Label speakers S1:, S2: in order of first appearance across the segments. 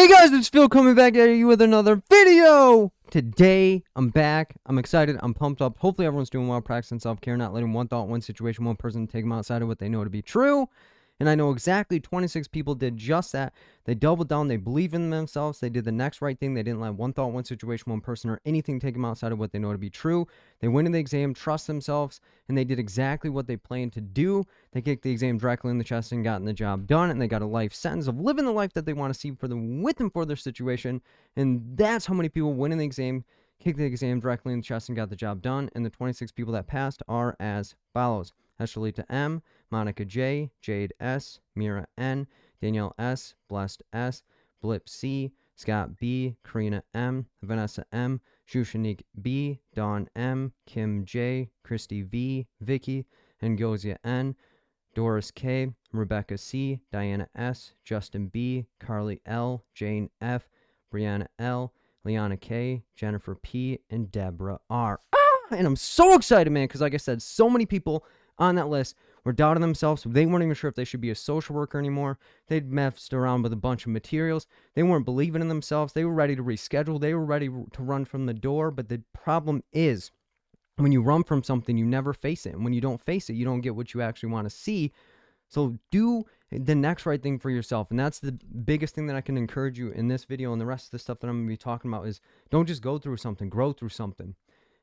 S1: Hey guys, it's Phil coming back at you with another video. Today, I'm back. I'm excited. I'm pumped up. Hopefully everyone's doing well, practicing self-care, not letting one thought, one situation, one person take them outside of what they know to be true. And I know exactly 26 people did just that. They doubled down. They believe in themselves. They did the next right thing. They didn't let one thought, one situation, one person, or anything take them outside of what they know to be true. They went in the exam, trust themselves, and they did exactly what they planned to do. They kicked the exam directly in the chest and gotten the job done, and they got a life sentence of living the life that they want to see for them, with and for their situation. And that's how many people went in the exam, kicked the exam directly in the chest, and got the job done. And the 26 people that passed are as follows: Eshelita M, Monica J, Jade S, Mira N, Danielle S, Blessed S, Blip C, Scott B, Karina M, Vanessa M, Shushanique B, Dawn M, Kim J, Christy V, Vicky, Ngozia N, Doris K, Rebecca C, Diana S, Justin B, Carly L, Jane F, Brianna L, Liana K, Jennifer P, and Deborah R. And I'm so excited, man, because like I said, so many people on that list were doubting themselves. They weren't even sure if they should be a social worker anymore. They'd messed around with a bunch of materials. They weren't believing in themselves. They were ready to reschedule. They were ready to run from the door. But the problem is, when you run from something, you never face it. And when you don't face it, you don't get what you actually want to see. So do the next right thing for yourself. And that's the biggest thing that I can encourage you in this video. And the rest of the stuff that I'm going to be talking about is, don't just go through something, grow through something.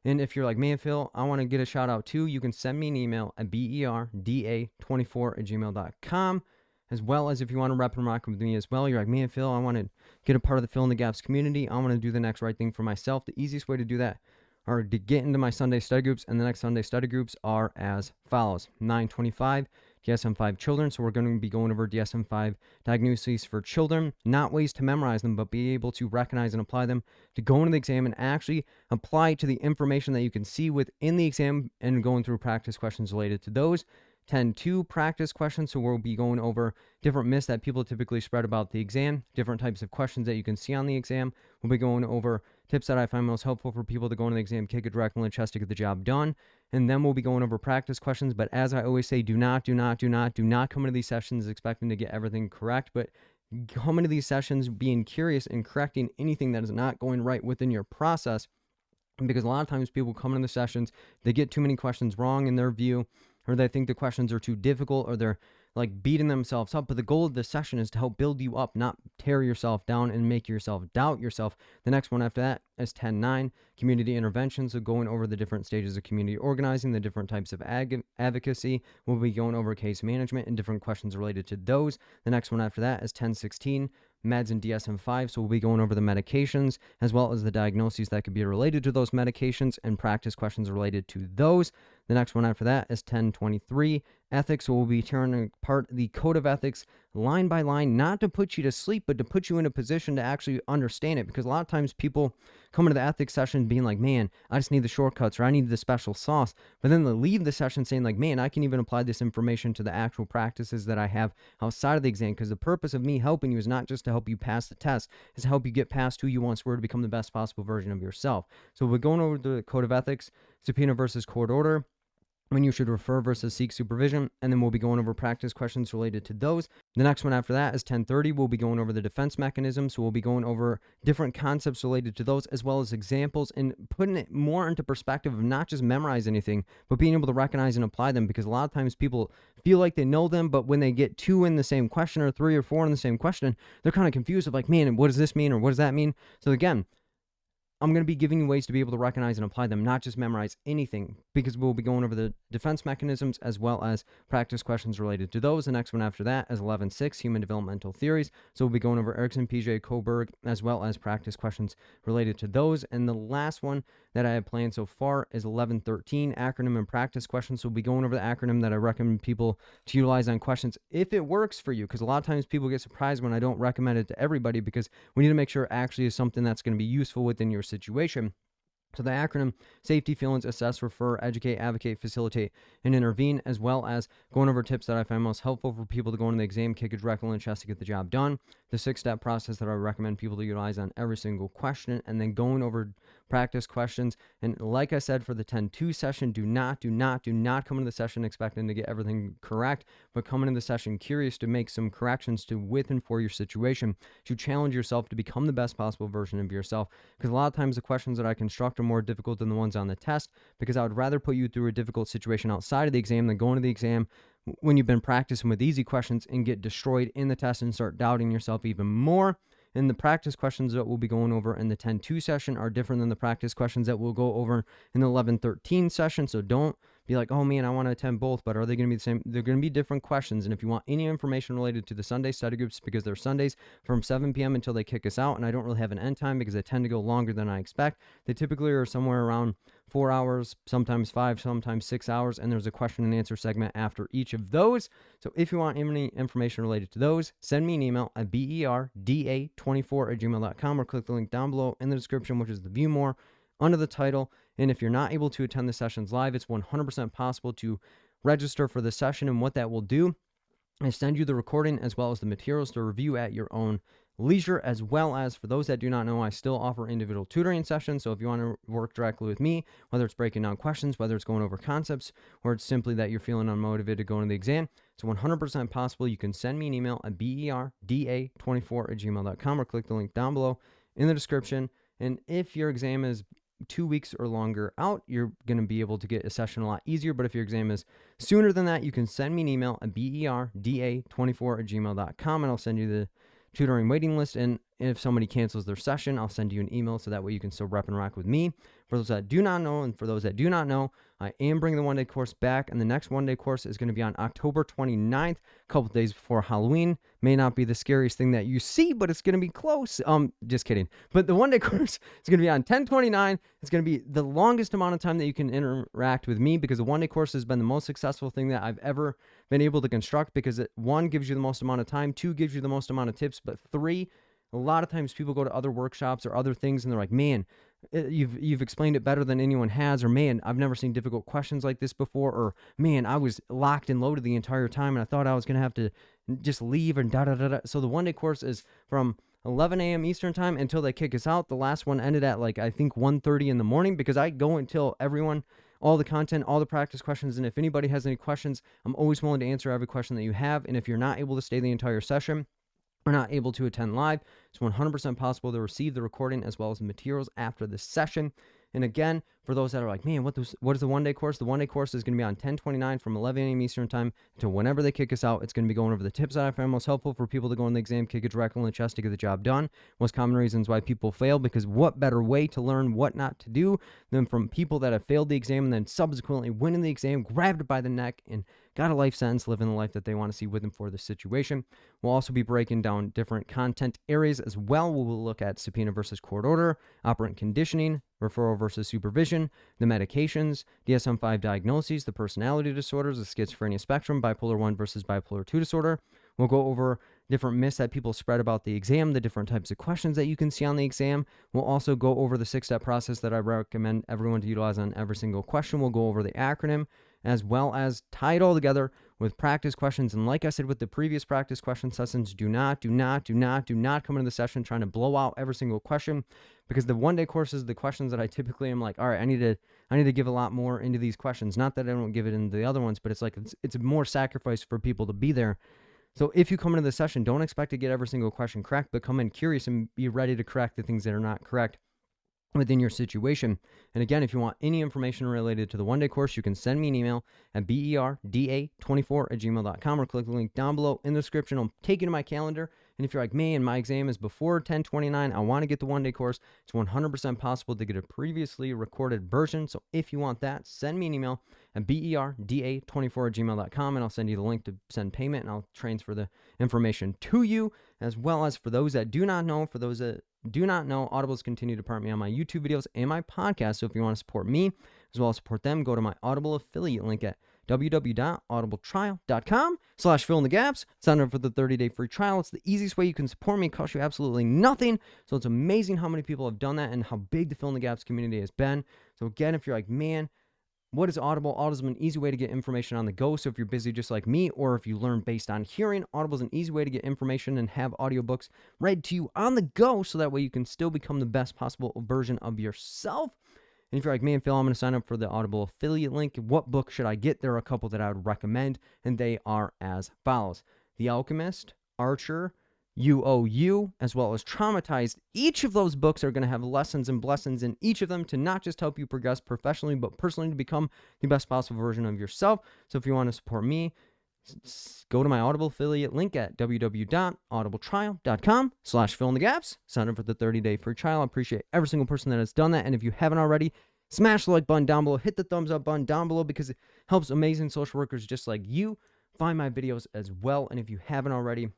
S1: And if you're like, man, Phil, I want to get a shout out too, you can send me an email at berda24@gmail.com, as well as if you want to rep and rock with me as well. You're like, man, Phil, I want to get a part of the Fill in the Gaps community. I want to do the next right thing for myself. The easiest way to do that, or to get into my Sunday study groups, and the next Sunday study groups are as follows: 925 DSM-5 children. So we're going to be going over DSM-5 diagnoses for children, not ways to memorize them, but be able to recognize and apply them to go into the exam and actually apply to the information that you can see within the exam, and going through practice questions related to those. 10-2 practice questions. So we'll be going over different myths that people typically spread about the exam, different types of questions that you can see on the exam. We'll be going over tips that I find most helpful for people to go into the exam, kick it directly in the chest to get the job done. And then we'll be going over practice questions. But as I always say, do not come into these sessions expecting to get everything correct, but come into these sessions being curious and correcting anything that is not going right within your process. Because a lot of times people come into the sessions, they get too many questions wrong in their view, or they think the questions are too difficult, or they're like beating themselves up. But the goal of this session is to help build you up, not tear yourself down and make yourself doubt yourself. The next one after that is 10-9, community interventions. So going over the different stages of community organizing, the different types of advocacy. We'll be going over case management and different questions related to those. The next one after that is 10-16, meds and DSM-5. So we'll be going over the medications as well as the diagnoses that could be related to those medications and practice questions related to those. The next one after that is 10-23, ethics. So we'll be tearing apart the code of ethics line by line, not to put you to sleep, but to put you in a position to actually understand it. Because a lot of times people come into the ethics session being like, man, I just need the shortcuts, or I need the special sauce. But then they leave the session saying like, man, I can even apply this information to the actual practices that I have outside of the exam. Because the purpose of me helping you is not just to help you pass the test, it's to help you get past who you once were to become the best possible version of yourself. So we're going over the code of ethics, subpoena versus court order, when you should refer versus seek supervision, and then we'll be going over practice questions related to those. The next one after that is 10-30. We'll be going over the defense mechanism. So we'll be going over different concepts related to those, as well as examples, and putting it more into perspective of not just memorize anything, but being able to recognize and apply them. Because a lot of times people feel like they know them, but when they get 2 in the same question, or 3 or 4 in the same question, they're kind of confused of like, man, what does this mean, or what does that mean? So again, I'm going to be giving you ways to be able to recognize and apply them, not just memorize anything, because we'll be going over the defense mechanisms as well as practice questions related to those. The next one after that is 11-6, human developmental theories. So we'll be going over Erickson, PJ, Kohlberg, as well as practice questions related to those. And the last one that I have planned so far is 11-13, acronym and practice questions. So we'll be going over the acronym that I recommend people to utilize on questions if it works for you, because a lot of times people get surprised when I don't recommend it to everybody, because we need to make sure it actually is something that's going to be useful within your situation. So the acronym: safety, feelings, assess, refer, educate, advocate, facilitate, and intervene, as well as going over tips that I find most helpful for people to go into the exam, kick it directly in the chest to get the job done. The 6-step process that I recommend people to utilize on every single question, and then going over practice questions. And like I said, for the 10-2 session, do not come into the session expecting to get everything correct, but come into the session curious to make some corrections to with and for your situation, to challenge yourself to become the best possible version of yourself. Because a lot of times the questions that I construct are more difficult than the ones on the test, because I would rather put you through a difficult situation outside of the exam than go into the exam when you've been practicing with easy questions and get destroyed in the test and start doubting yourself even more. And the practice questions that we'll be going over in the 10-2 session are different than the practice questions that we'll go over in the 11-13 session. So don't be like, oh man, I want to attend both, but are they going to be the same? They're going to be different questions. And if you want any information related to the Sunday study groups, because they're Sundays from 7 p.m. until they kick us out, and I don't really have an end time because they tend to go longer than I expect. They typically are somewhere around 4 hours, sometimes 5, sometimes 6 hours, and there's a question and answer segment after each of those. So if you want any information related to those, send me an email at berda24@gmail.com or click the link down below in the description, which is the view more under the title. And if you're not able to attend the sessions live, it's 100% possible to register for the session. And what that will do is send you the recording as well as the materials to review at your own leisure, as well as, for those that do not know, I still offer individual tutoring sessions. So if you want to work directly with me, whether it's breaking down questions, whether it's going over concepts, or it's simply that you're feeling unmotivated going to the exam, it's 100% possible. You can send me an email at berda24@gmail.com or click the link down below in the description. And if your exam is 2 weeks or longer out, you're going to be able to get a session a lot easier. But if your exam is sooner than that, you can send me an email at berda24@gmail.com and I'll send you the tutoring waiting list. And if somebody cancels their session, I'll send you an email so that way you can still rep and rock with me. For those that do not know, and for those that do not know, I am bringing the one-day course back, and the next one-day course is going to be on October 29th, a couple days before Halloween. May not be the scariest thing that you see, but it's going to be close. Just kidding. But the one-day course is going to be on 10/29. It's going to be the longest amount of time that you can interact with me, because the one-day course has been the most successful thing that I've ever been able to construct, because it, 1, gives you the most amount of time, 2, gives you the most amount of tips, but 3, a lot of times people go to other workshops or other things and they're like, man, you've explained it better than anyone has, or man, I've never seen difficult questions like this before, or man, I was locked and loaded the entire time and I thought I was going to have to just leave and da-da-da-da. So the one-day course is from 11 a.m. Eastern time until they kick us out. The last one ended at I think 1:30 in the morning, because I go until everyone, all the content, all the practice questions, and if anybody has any questions, I'm always willing to answer every question that you have. And if you're not able to stay the entire session, or not able to attend live, it's 100% possible to receive the recording as well as the materials after the session. And again, for those that are like, man, what is the one-day course? The one-day course is going to be on 10/29 from 11 a.m. Eastern time until whenever they kick us out. It's going to be going over the tips that I find most helpful for people to go in the exam, kick it directly in the chest to get the job done. Most common reasons why people fail, because what better way to learn what not to do than from people that have failed the exam and then subsequently winning the exam, grabbed by the neck, and got a life sentence, living the life that they want to see with and for the situation. We'll also be breaking down different content areas as well. We will look at subpoena versus court order, operant conditioning, referral versus supervision, the medications, DSM-5 diagnoses, the personality disorders, the schizophrenia spectrum, bipolar 1 versus bipolar 2 disorder. We'll go over different myths that people spread about the exam, the different types of questions that you can see on the exam. We'll also go over the 6-step process that I recommend everyone to utilize on every single question. We'll go over the acronym, as well as tie it all together with practice questions. And like I said with the previous practice question sessions, do not come into the session trying to blow out every single question, because the one-day course is the questions that I typically am like, all right, I need to give a lot more into these questions. Not that I don't give it into the other ones, but it's more sacrifice for people to be there. So if you come into the session, don't expect to get every single question correct, but come in curious and be ready to correct the things that are not correct within your situation. And again, if you want any information related to the one-day course, you can send me an email at berda24@gmail.com or click the link down below in the description. I'll take you to my calendar. And if you're like, man, my exam is before 10/29, I want to get the one-day course, it's 100% possible to get a previously recorded version. So if you want that, send me an email at berda24@gmail.com and I'll send you the link to send payment, and I'll transfer the information to you. As well as, for those that do not know, Audible's continue to partner me on my YouTube videos and my podcast. So if you want to support me as well as support them, go to my Audible affiliate link at www.audibletrial.com/fill-in-the-gaps. Sign up for the 30-day free trial. It's the easiest way you can support me. It costs you absolutely nothing. So it's amazing how many people have done that and how big the Fill-in-the-Gaps community has been. So again, if you're like, man, What is Audible? Audible is an easy way to get information on the go. So if you're busy just like me, or if you learn based on hearing, Audible is an easy way to get information and have audiobooks read to you on the go, so that way you can still become the best possible version of yourself. And if you're like, man, Phil, I'm going to sign up for the Audible affiliate link, what book should I get? There are a couple that I would recommend, and they are as follows: The Alchemist, Archer, UOU, as well as Traumatized. Each of those books are going to have lessons and blessings in each of them to not just help you progress professionally, but personally to become the best possible version of yourself. So if you want to support me, go to my Audible affiliate link at www.audibletrial.com/fill-in-the-gaps. Sign up for the 30-day free trial. I appreciate every single person that has done that. And if you haven't already, smash the like button down below. Hit the thumbs up button down below, because it helps amazing social workers just like you find my videos as well. And if you haven't already,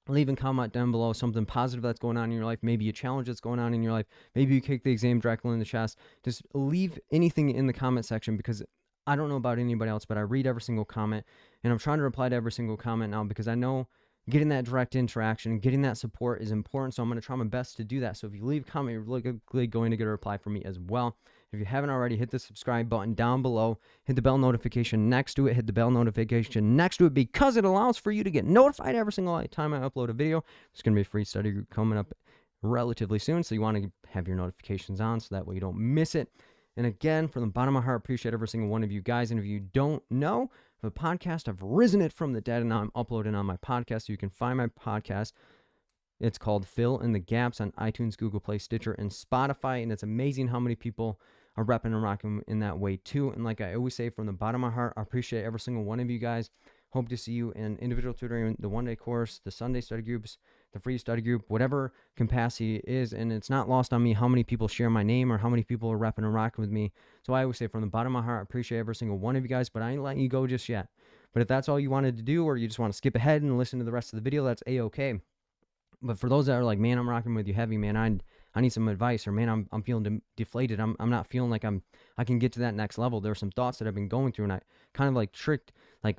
S1: leave a comment down below, something positive that's going on in your life, maybe a challenge that's going on in your life, maybe you kick the exam directly in the chest. Just leave anything in the comment section, because I don't know about anybody else, but I read every single comment, and I'm trying to reply to every single comment now, because I know getting that direct interaction, getting that support is important, so I'm going to try my best to do that. So if you leave a comment, you're likely going to get a reply from me as well. If you haven't already, hit the subscribe button down below, hit the bell notification next to it, hit the bell notification next to it, because it allows for you to get notified every single time I upload a video. There's going to be a free study group coming up relatively soon, so you want to have your notifications on so that way you don't miss it. And again, from the bottom of my heart, appreciate every single one of you guys. And if you don't know, the podcast, I've risen it from the dead, and now I'm uploading on my podcast. So you can find my podcast. It's called Fill in the Gaps on iTunes, Google Play, Stitcher, and Spotify. And it's amazing how many people are repping and rocking in that way too. And like I always say, from the bottom of my heart, I appreciate every single one of you guys. Hope to see you in individual tutoring, the one-day course, the Sunday study groups, the free study group, whatever capacity is. And it's not lost on me how many people share my name or how many people are repping and rocking with me. So I always say, from the bottom of my heart, I appreciate every single one of you guys, but I ain't letting you go just yet. But if that's all you wanted to do, or you just want to skip ahead and listen to the rest of the video, that's A-okay. But for those that are like, man, I'm rocking with you heavy, man, I need some advice, or man, I'm feeling deflated. I'm not feeling like I can get to that next level. There are some thoughts that I've been going through, and I kind of like I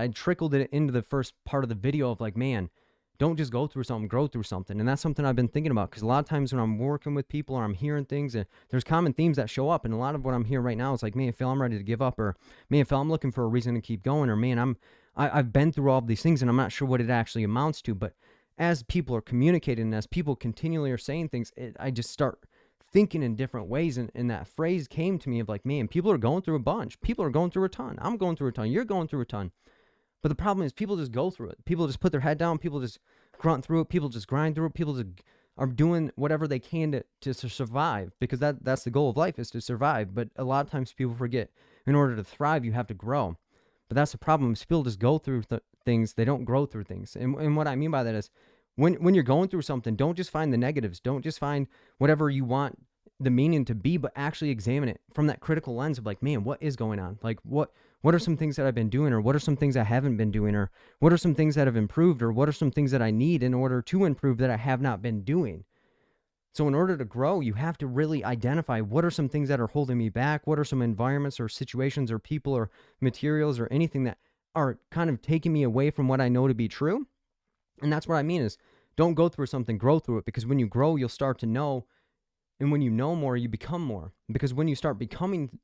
S1: trickled it into the first part of the video of like, man, don't just go through something, grow through something. And that's something I've been thinking about, because a lot of times when I'm working with people or I'm hearing things, and there's common themes that show up, and a lot of what I'm hearing right now is like, man, Phil, I'm ready to give up, or man, Phil, I'm looking for a reason to keep going, or man, I've been through all of these things and I'm not sure what it actually amounts to. But as people are communicating, and as people continually are saying things, I just start thinking in different ways. And that phrase came to me of like, man, people are going through a bunch. People are going through a ton. I'm going through a ton. You're going through a ton. But the problem is, people just go through it. People just put their head down. People just grunt through it. People just grind through it. People just are doing whatever they can to survive, because that's the goal of life, is to survive. But a lot of times people forget, in order to thrive, you have to grow. But that's the problem, is people just go through things. They don't grow through things. And what I mean by that is, when you're going through something, don't just find the negatives. Don't just find whatever you want the meaning to be, but actually examine it from that critical lens of like, man, what is going on? Like, what are some things that I've been doing, or what are some things I haven't been doing, or what are some things that have improved, or what are some things that I need in order to improve that I have not been doing? So in order to grow, you have to really identify, what are some things that are holding me back? What are some environments or situations or people or materials or anything that are kind of taking me away from what I know to be true? And that's what I mean is, don't go through something, grow through it, because when you grow, you'll start to know. And when you know more, you become more. Because when you start becoming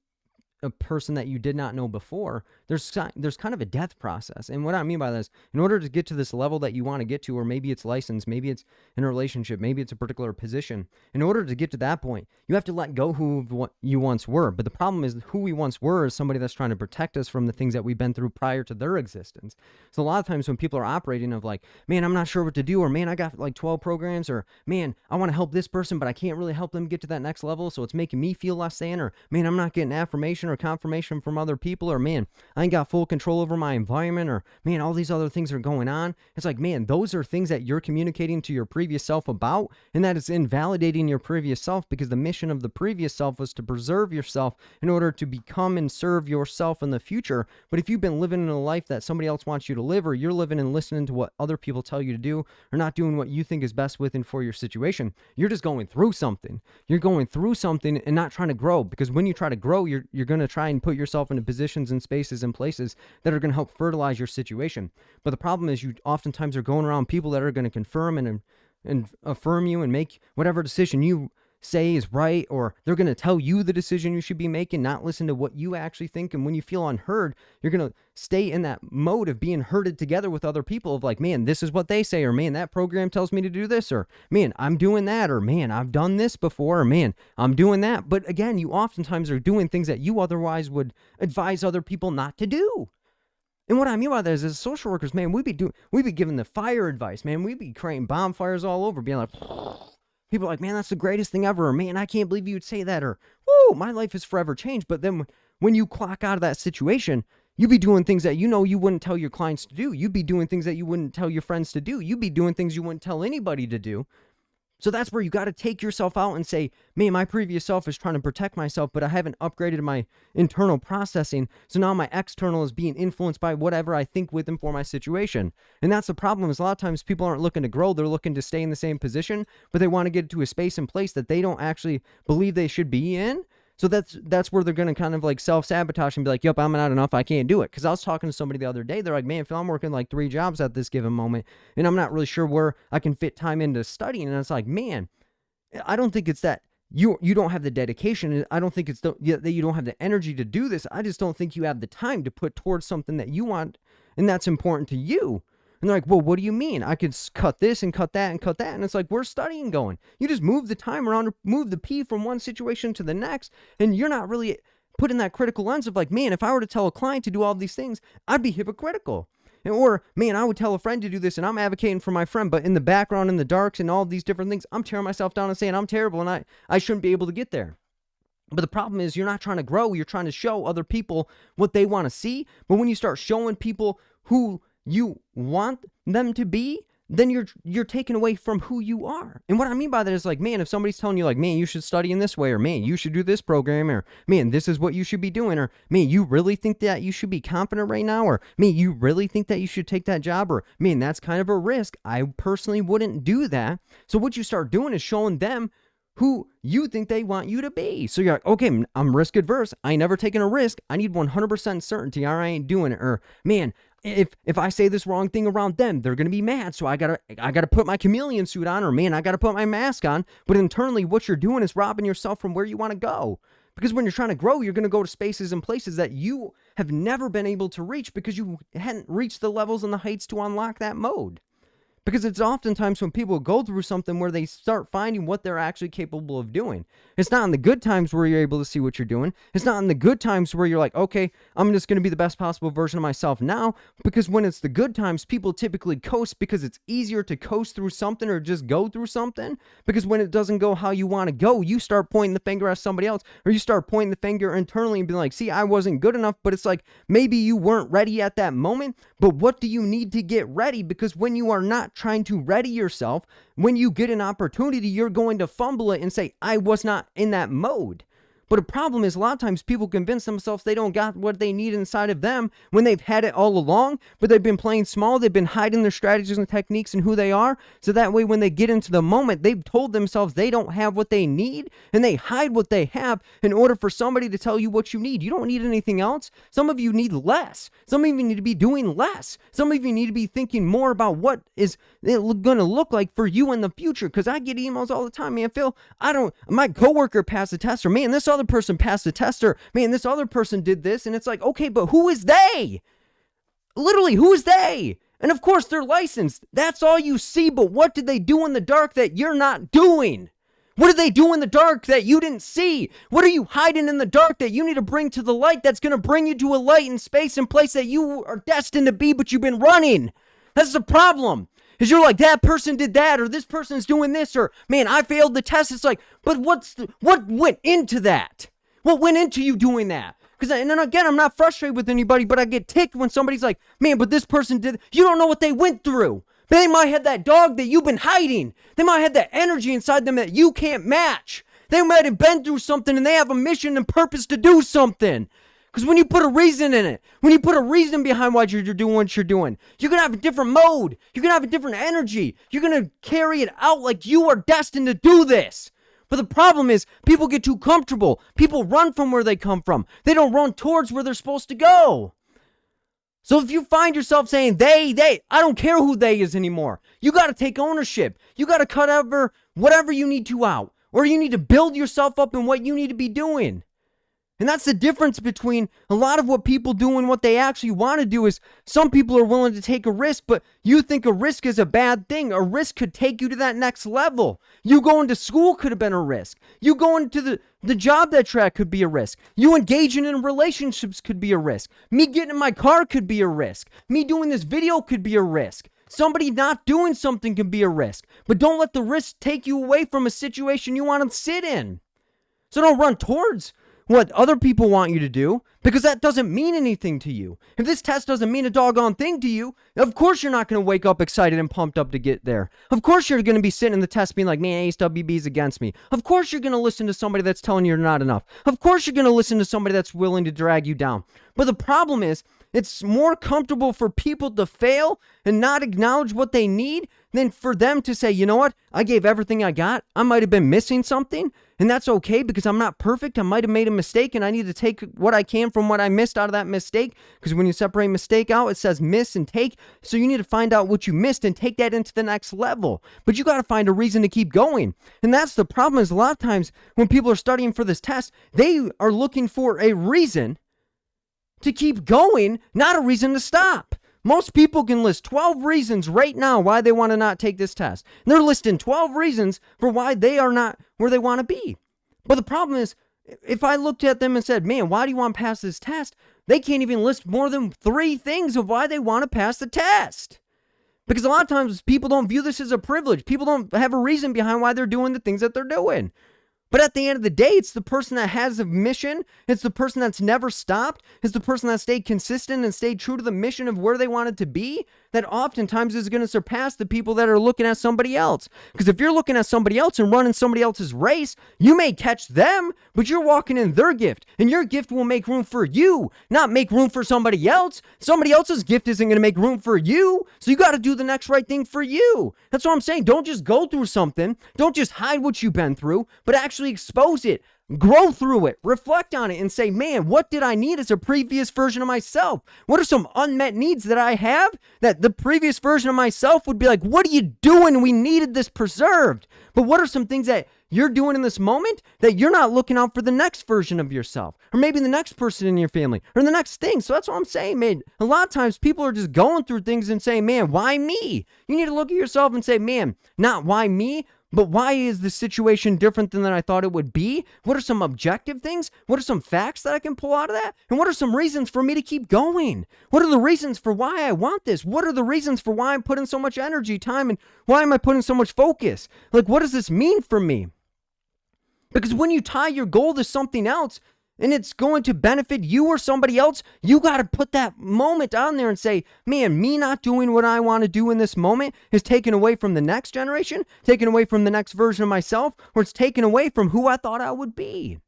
S1: a person that you did not know before, there's kind of a death process. And what I mean by that is, in order to get to this level that you want to get to, or maybe it's license, maybe it's in a relationship, maybe it's a particular position, in order to get to that point, you have to let go who you once were. But the problem is, who we once were is somebody that's trying to protect us from the things that we've been through prior to their existence. So a lot of times when people are operating of like, man, I'm not sure what to do, or man, I got like 12 programs, or man, I want to help this person, but I can't really help them get to that next level, so it's making me feel less than, or man, I'm not getting affirmation or confirmation from other people, or man, I ain't got full control over my environment, or man, all these other things are going on. It's like, man, those are things that you're communicating to your previous self about, and that is invalidating your previous self, because the mission of the previous self was to preserve yourself in order to become and serve yourself in the future. But if you've been living in a life that somebody else wants you to live, or you're living and listening to what other people tell you to do, or not doing what you think is best with and for your situation, you're just going through something. You're going through something and not trying to grow, because when you try to grow, you're going to try and put yourself into positions and spaces and places that are going to help fertilize your situation. But the problem is, you oftentimes are going around people that are going to confirm and affirm you and make whatever decision you say is right, or they're going to tell you the decision you should be making, not listen to what you actually think. And when you feel unheard, you're going to stay in that mode of being herded together with other people of like, man, this is what they say, or man, that program tells me to do this, or man, I'm doing that, or man, I've done this before, or man, I'm doing that. But again, you oftentimes are doing things that you otherwise would advise other people not to do. And what I mean by that is, as social workers, man, we'd be giving the fire advice, man. We'd be creating bonfires all over, being like, people are like, man, that's the greatest thing ever. Or, man, I can't believe you would say that. Or, whoa, my life is forever changed. But then when you clock out of that situation, you'd be doing things that you know you wouldn't tell your clients to do. You'd be doing things that you wouldn't tell your friends to do. You'd be doing things you wouldn't tell anybody to do. So that's where you got to take yourself out and say, man, my previous self is trying to protect myself, but I haven't upgraded my internal processing. So now my external is being influenced by whatever I think with and for my situation. And that's the problem, is a lot of times people aren't looking to grow. They're looking to stay in the same position, but they want to get to a space and place that they don't actually believe they should be in. So that's where they're going to kind of like self-sabotage and be like, yep, I'm not enough, I can't do it. Because I was talking to somebody the other day, they're like, man, Phil, I'm working like 3 jobs at this given moment, and I'm not really sure where I can fit time into studying. And it's like, man, I don't think it's that you don't have the dedication. I don't think it's that you don't have the energy to do this. I just don't think you have the time to put towards something that you want and that's important to you. And they're like, well, what do you mean? I could cut this and cut that and cut that. And it's like, where's studying going? You just move the time around, move the P from one situation to the next, and you're not really putting that critical lens of like, man, if I were to tell a client to do all these things, I'd be hypocritical. Or, man, I would tell a friend to do this, and I'm advocating for my friend, but in the background, in the darks, and all these different things, I'm tearing myself down and saying I'm terrible, and I shouldn't be able to get there. But the problem is, you're not trying to grow. You're trying to show other people what they want to see. But when you start showing people who you want them to be, then you're taken away from who you are. And what I mean by that is like, man, if somebody's telling you like, man, you should study in this way, or man, you should do this program, or man, this is what you should be doing, or man, you really think that you should be confident right now, or man, you really think that you should take that job, or man, that's kind of a risk. I personally wouldn't do that. So what you start doing is showing them who you think they want you to be. So you're like, okay, I'm risk adverse. I ain't never taken a risk. I need 100% certainty, or I ain't doing it. Or man, if I say this wrong thing around them, they're gonna be mad. So I gotta put my chameleon suit on, or man, I gotta put my mask on. But internally, what you're doing is robbing yourself from where you want to go. Because when you're trying to grow, you're gonna go to spaces and places that you have never been able to reach because you hadn't reached the levels and the heights to unlock that mode. Because it's oftentimes when people go through something where they start finding what they're actually capable of doing. It's not in the good times where you're able to see what you're doing. It's not in the good times where you're like, okay, I'm just going to be the best possible version of myself now. Because when it's the good times, people typically coast because it's easier to coast through something or just go through something. Because when it doesn't go how you want to go, you start pointing the finger at somebody else, or you start pointing the finger internally and being like, see, I wasn't good enough. But it's like, maybe you weren't ready at that moment. But what do you need to get ready? Because when you are not trying to ready yourself, when you get an opportunity, you're going to fumble it and say, I was not in that mode. But the problem is a lot of times people convince themselves they don't got what they need inside of them when they've had it all along, but they've been playing small. They've been hiding their strategies and techniques and who they are. So that way, when they get into the moment, they've told themselves they don't have what they need, and they hide what they have in order for somebody to tell you what you need. You don't need anything else. Some of you need less. Some of you need to be doing less. Some of you need to be thinking more about what is it going to look like for you in the future. Because I get emails all the time, man, Phil, my coworker passed the test, or man, this other person passed the test, or man, this other person did this. And it's like, okay, but who is they? Literally, who is they? And of course, they're licensed. That's all you see. But what did they do in the dark that you're not doing? What did they do in the dark that you didn't see? What are you hiding in the dark that you need to bring to the light that's going to bring you to a light and space and place that you are destined to be, but you've been running? That's the problem. Is you're like, that person did that, or this person's doing this, or man, I failed the test. It's like, but what went into that? What went into you doing that? And then again, I'm not frustrated with anybody, but I get ticked when somebody's like, man, but this person did. You don't know what they went through. They might have that dog that you've been hiding. They might have that energy inside them that you can't match. They might have been through something and they have a mission and purpose to do something. Because when you put a reason in it, when you put a reason behind why you're doing what you're doing, you're going to have a different mode. You're going to have a different energy. You're going to carry it out like you are destined to do this. But the problem is people get too comfortable. People run from where they come from. They don't run towards where they're supposed to go. So if you find yourself saying they, I don't care who they is anymore. You got to take ownership. You got to cut over whatever you need to out. or you need to build yourself up in what you need to be doing. And that's the difference between a lot of what people do and what they actually want to do. Is some people are willing to take a risk, but you think a risk is a bad thing. A risk could take you to that next level. You going to school could have been a risk. You going to the job that track could be a risk. You engaging in relationships could be a risk. Me getting in my car could be a risk. Me doing this video could be a risk. Somebody not doing something can be a risk. But don't let the risk take you away from a situation you want to sit in. So don't run towards what other people want you to do, because that doesn't mean anything to you. If this test doesn't mean a doggone thing to you, of course you're not going to wake up excited and pumped up to get there. Of course you're going to be sitting in the test being like, man, ASWB is against me. Of course you're going to listen to somebody that's telling you you're not enough. Of course you're going to listen to somebody that's willing to drag you down. But the problem is, it's more comfortable for people to fail and not acknowledge what they need than for them to say, you know what, I gave everything I got. I might have been missing something, and that's okay because I'm not perfect. I might have made a mistake, and I need to take what I can from what I missed out of that mistake, because when you separate mistake out, it says miss and take. So you need to find out what you missed and take that into the next level. But you got to find a reason to keep going. And that's the problem, is a lot of times when people are studying for this test, they are looking for a reason to keep going, not a reason to stop. Most people can list 12 reasons right now why they want to not take this test. And they're listing 12 reasons for why they are not where they want to be. But the problem is, if I looked at them and said, man, why do you want to pass this test? They can't even list more than 3 things of why they want to pass the test. Because a lot of times people don't view this as a privilege. People don't have a reason behind why they're doing the things that they're doing. But at the end of the day, it's the person that has a mission. It's the person that's never stopped. It's the person that stayed consistent and stayed true to the mission of where they wanted to be, that oftentimes is going to surpass the people that are looking at somebody else. Because if you're looking at somebody else and running somebody else's race, you may catch them, but you're walking in their gift. And your gift will make room for you, not make room for somebody else. Somebody else's gift isn't going to make room for you. So you got to do the next right thing for you. That's what I'm saying. Don't just go through something. Don't just hide what you've been through, but actually expose it. Grow through it, reflect on it, and say, man, what did I need as a previous version of myself? What are some unmet needs that I have that the previous version of myself would be like, what are you doing? We needed this preserved. But what are some things that you're doing in this moment that you're not looking out for the next version of yourself, or maybe the next person in your family, or the next thing? So that's what I'm saying, man. A lot of times people are just going through things and saying, man, why me? You need to look at yourself and say, man, not why me, but why is the situation different than I thought it would be? What are some objective things? What are some facts that I can pull out of that? And what are some reasons for me to keep going? What are the reasons for why I want this? What are the reasons for why I'm putting so much energy, time, and why am I putting so much focus? Like, what does this mean for me? Because when you tie your goal to something else, and it's going to benefit you or somebody else, you got to put that moment on there and say, man, me not doing what I want to do in this moment is taken away from the next generation, taken away from the next version of myself, or it's taken away from who I thought I would be.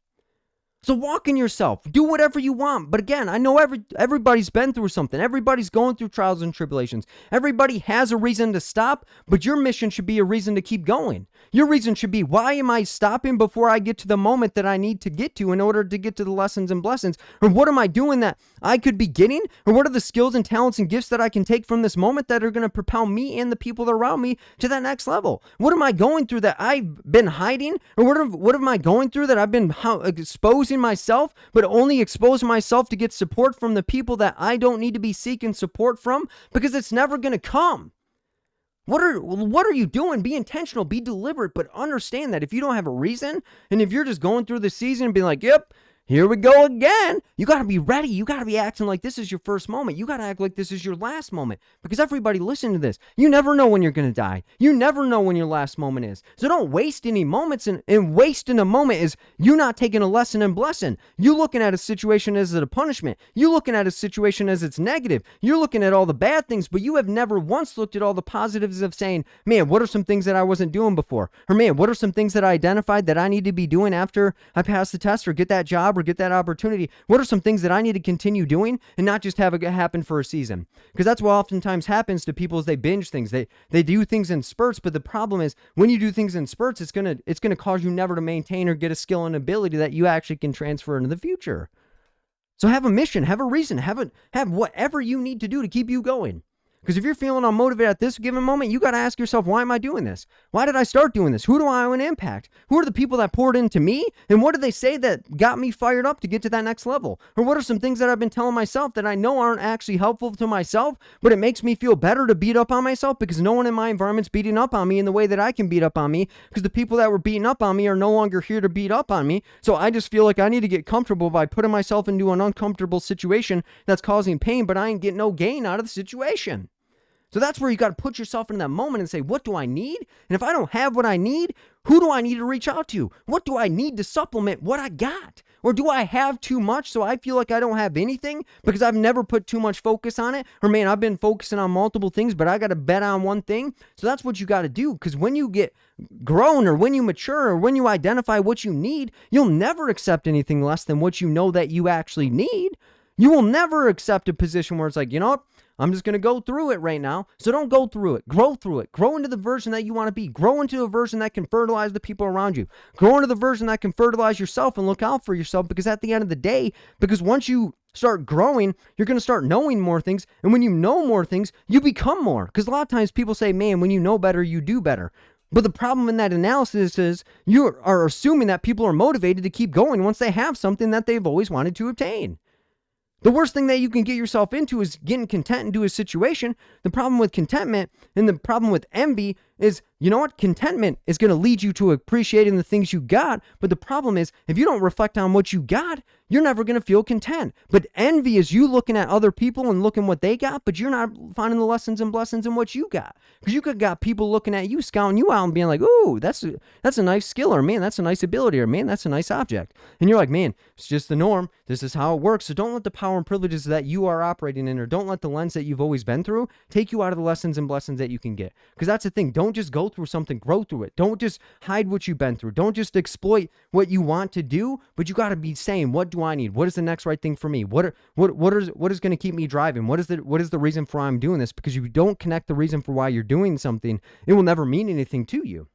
S1: So walk in yourself, do whatever you want. But again, I know everybody's been through something. Everybody's going through trials and tribulations. Everybody has a reason to stop, but your mission should be a reason to keep going. Your reason should be, why am I stopping before I get to the moment that I need to get to in order to get to the lessons and blessings? Or what am I doing that I could be getting? Or what are the skills and talents and gifts that I can take from this moment that are going to propel me and the people that are around me to that next level? What am I going through that I've been hiding? Or what am I going through that I've been exposing myself, but only expose myself to get support from the people that I don't need to be seeking support from, because it's never going to come. What are you doing? Be intentional, be deliberate, but understand that if you don't have a reason, and if you're just going through the season and being like, yep, here we go again, you got to be ready. You got to be acting like this is your first moment. You got to act like this is your last moment, because everybody listen to this. You never know when you're going to die. You never know when your last moment is. So don't waste any moments, and wasting a moment is you not taking a lesson and blessing. You looking at a situation as a punishment. You looking at a situation as it's negative. You're looking at all the bad things, but you have never once looked at all the positives of saying, man, what are some things that I wasn't doing before? Or man, what are some things that I identified that I need to be doing after I pass the test or get that job or get that opportunity? What are some things that I need to continue doing and not just have it happen for a season? Because that's what oftentimes happens to people, is they binge things. They do things in spurts, but the problem is when you do things in spurts, it's gonna cause you never to maintain or get a skill and ability that you actually can transfer into the future. So have a mission, have a reason, have whatever you need to do to keep you going. Because if you're feeling unmotivated at this given moment, you got to ask yourself, why am I doing this? Why did I start doing this? Who do I want to impact? Who are the people that poured into me? And what did they say that got me fired up to get to that next level? Or what are some things that I've been telling myself that I know aren't actually helpful to myself, but it makes me feel better to beat up on myself because no one in my environment's beating up on me in the way that I can beat up on me, because the people that were beating up on me are no longer here to beat up on me. So I just feel like I need to get comfortable by putting myself into an uncomfortable situation that's causing pain, but I ain't getting no gain out of the situation. So that's where you got to put yourself in that moment and say, what do I need? And if I don't have what I need, who do I need to reach out to? What do I need to supplement what I got? Or do I have too much so I feel like I don't have anything because I've never put too much focus on it? Or man, I've been focusing on multiple things, but I got to bet on one thing. So that's what you got to do, because when you get grown or when you mature or when you identify what you need, you'll never accept anything less than what you know that you actually need. You will never accept a position where it's like, you know what? I'm just going to go through it right now. So don't go through it. Grow through it. Grow into the version that you want to be. Grow into a version that can fertilize the people around you. Grow into the version that can fertilize yourself and look out for yourself, because at the end of the day, because once you start growing, you're going to start knowing more things. And when you know more things, you become more. Because a lot of times people say, man, when you know better, you do better. But the problem in that analysis is you are assuming that people are motivated to keep going once they have something that they've always wanted to obtain. The worst thing that you can get yourself into is getting content into a situation. The problem with contentment and the problem with envy is, you know what? Contentment is going to lead you to appreciating the things you got. But the problem is, if you don't reflect on what you got, you're never going to feel content. But envy is you looking at other people and looking what they got, but you're not finding the lessons and blessings in what you got. Because you could got people looking at you, scouting you out and being like, ooh, that's a nice skill, or man, that's a nice ability, or man, that's a nice object. And you're like, man, it's just the norm. This is how it works. So don't let the power and privileges that you are operating in, or don't let the lens that you've always been through, take you out of the lessons and blessings that you can get. Because that's the thing. Don't just go through something, grow through it. Don't just hide what you've been through. Don't just exploit what you want to do, but you got to be saying, what do I need? What is the next right thing for me? What is going to keep me driving? What is the reason for why I'm doing this? Because if you don't connect the reason for why you're doing something, it will never mean anything to you.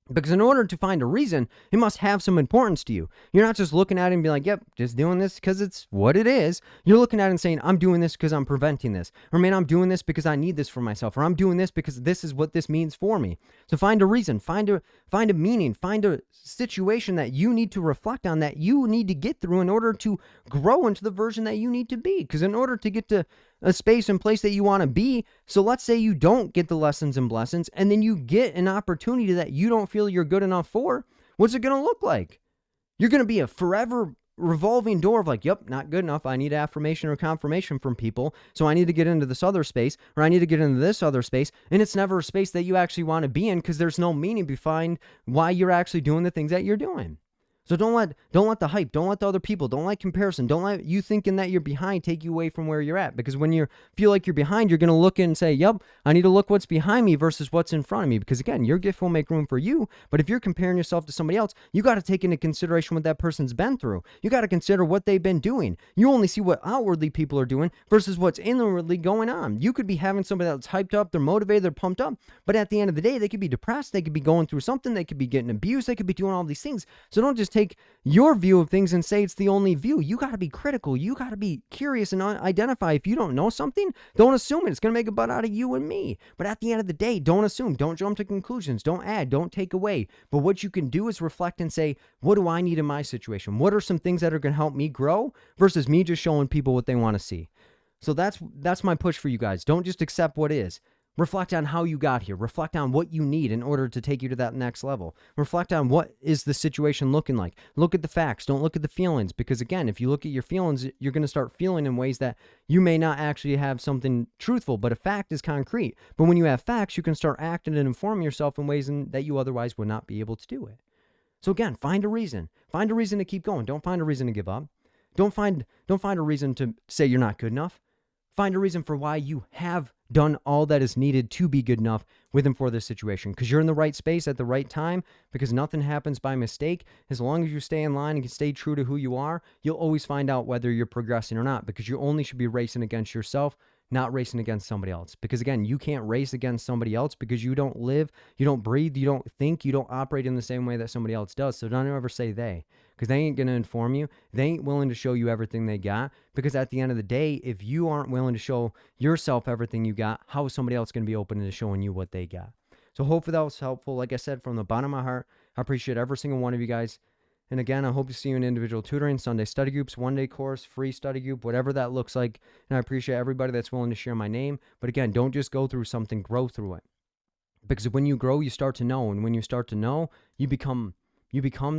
S1: Because in order to find a reason, it must have some importance to you. You're not just looking at it and be like, yep, just doing this because it's what it is. You're looking at it and saying, I'm doing this because I'm preventing this. Or man, I'm doing this because I need this for myself. Or I'm doing this because this is what this means for me. So find a reason, find a meaning, find a situation that you need to reflect on, that you need to get through in order to grow into the version that you need to be. Because in order to get to a space and place that you want to be, so let's say you don't get the lessons and blessings, and then you get an opportunity that you don't feel you're good enough for, what's it going to look like? You're going to be a forever revolving door of like, yep, not good enough. I need affirmation or confirmation from people. So I need to get into this other space, or I need to get into this other space. And it's never a space that you actually want to be in, because there's no meaning behind why you're actually doing the things that you're doing. So don't let the hype, don't let the other people, don't let comparison, don't let you thinking that you're behind take you away from where you're at. Because when you feel like you're behind, you're going to look and say, yep, I need to look what's behind me versus what's in front of me. Because again, your gift will make room for you. But if you're comparing yourself to somebody else, you got to take into consideration what that person's been through. You got to consider what they've been doing. You only see what outwardly people are doing versus what's inwardly going on. You could be having somebody that's hyped up, they're motivated, they're pumped up. But at the end of the day, they could be depressed. They could be going through something. They could be getting abused. They could be doing all these things. So don't just take your view of things and say it's the only view. You got to be critical. You got to be curious and identify. If you don't know something, don't assume it. It's going to make a butt out of you and me. But at the end of the day, don't assume. Don't jump to conclusions. Don't add. Don't take away. But what you can do is reflect and say, what do I need in my situation? What are some things that are going to help me grow versus me just showing people what they want to see? So that's my push for you guys. Don't just accept what is. Reflect on how you got here. Reflect on what you need in order to take you to that next level. Reflect on what is the situation looking like. Look at the facts. Don't look at the feelings. Because again, if you look at your feelings, you're going to start feeling in ways that you may not actually have something truthful, but a fact is concrete. But when you have facts, you can start acting and informing yourself in ways that you otherwise would not be able to do it. So again, find a reason. Find a reason to keep going. Don't find a reason to give up. Don't find a reason to say you're not good enough. Find a reason for why you have done all that is needed to be good enough with and for this situation, because you're in the right space at the right time, because nothing happens by mistake. As long as you stay in line and can stay true to who you are, you'll always find out whether you're progressing or not, because you only should be racing against yourself, not racing against somebody else. Because again, you can't race against somebody else because you don't live, you don't breathe, you don't think, you don't operate in the same way that somebody else does. So don't ever say they, because they ain't going to inform you. They ain't willing to show you everything they got, because at the end of the day, if you aren't willing to show yourself everything you got, how is somebody else going to be open to showing you what they got? So hopefully that was helpful. Like I said, from the bottom of my heart, I appreciate every single one of you guys. And again, I hope to see you in individual tutoring, Sunday study groups, one-day course, free study group, whatever that looks like. And I appreciate everybody that's willing to share my name. But again, don't just go through something, grow through it. Because when you grow, you start to know. And when you start to know, you become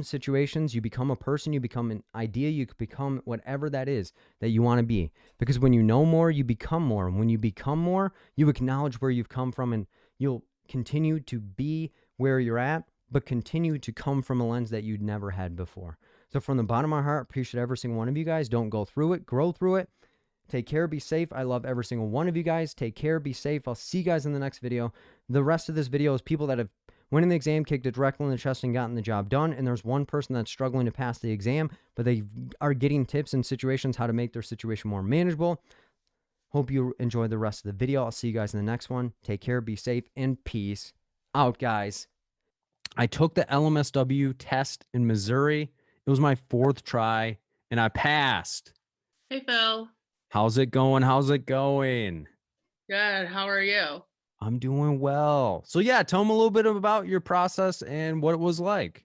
S1: situations, you become a person, you become an idea, you become whatever that is that you want to be. Because when you know more, you become more. And when you become more, you acknowledge where you've come from, and you'll continue to be where you're at, but continue to come from a lens that you'd never had before. So from the bottom of my heart, appreciate every single one of you guys. Don't go through it, grow through it. Take care, be safe. I love every single one of you guys. Take care, be safe. I'll see you guys in the next video. The rest of this video is people that have went in the exam, kicked it directly in the chest, and gotten the job done. And there's one person that's struggling to pass the exam, but they are getting tips and situations how to make their situation more manageable. Hope you enjoy the rest of the video. I'll see you guys in the next one. Take care, be safe, and peace out, guys. I took the LMSW test in Missouri. It was my 4th try, and I passed.
S2: Hey, Phil.
S1: How's it going? How's it going?
S2: Good. How are you?
S1: I'm doing well. So yeah, tell them a little bit about your process and what it was like.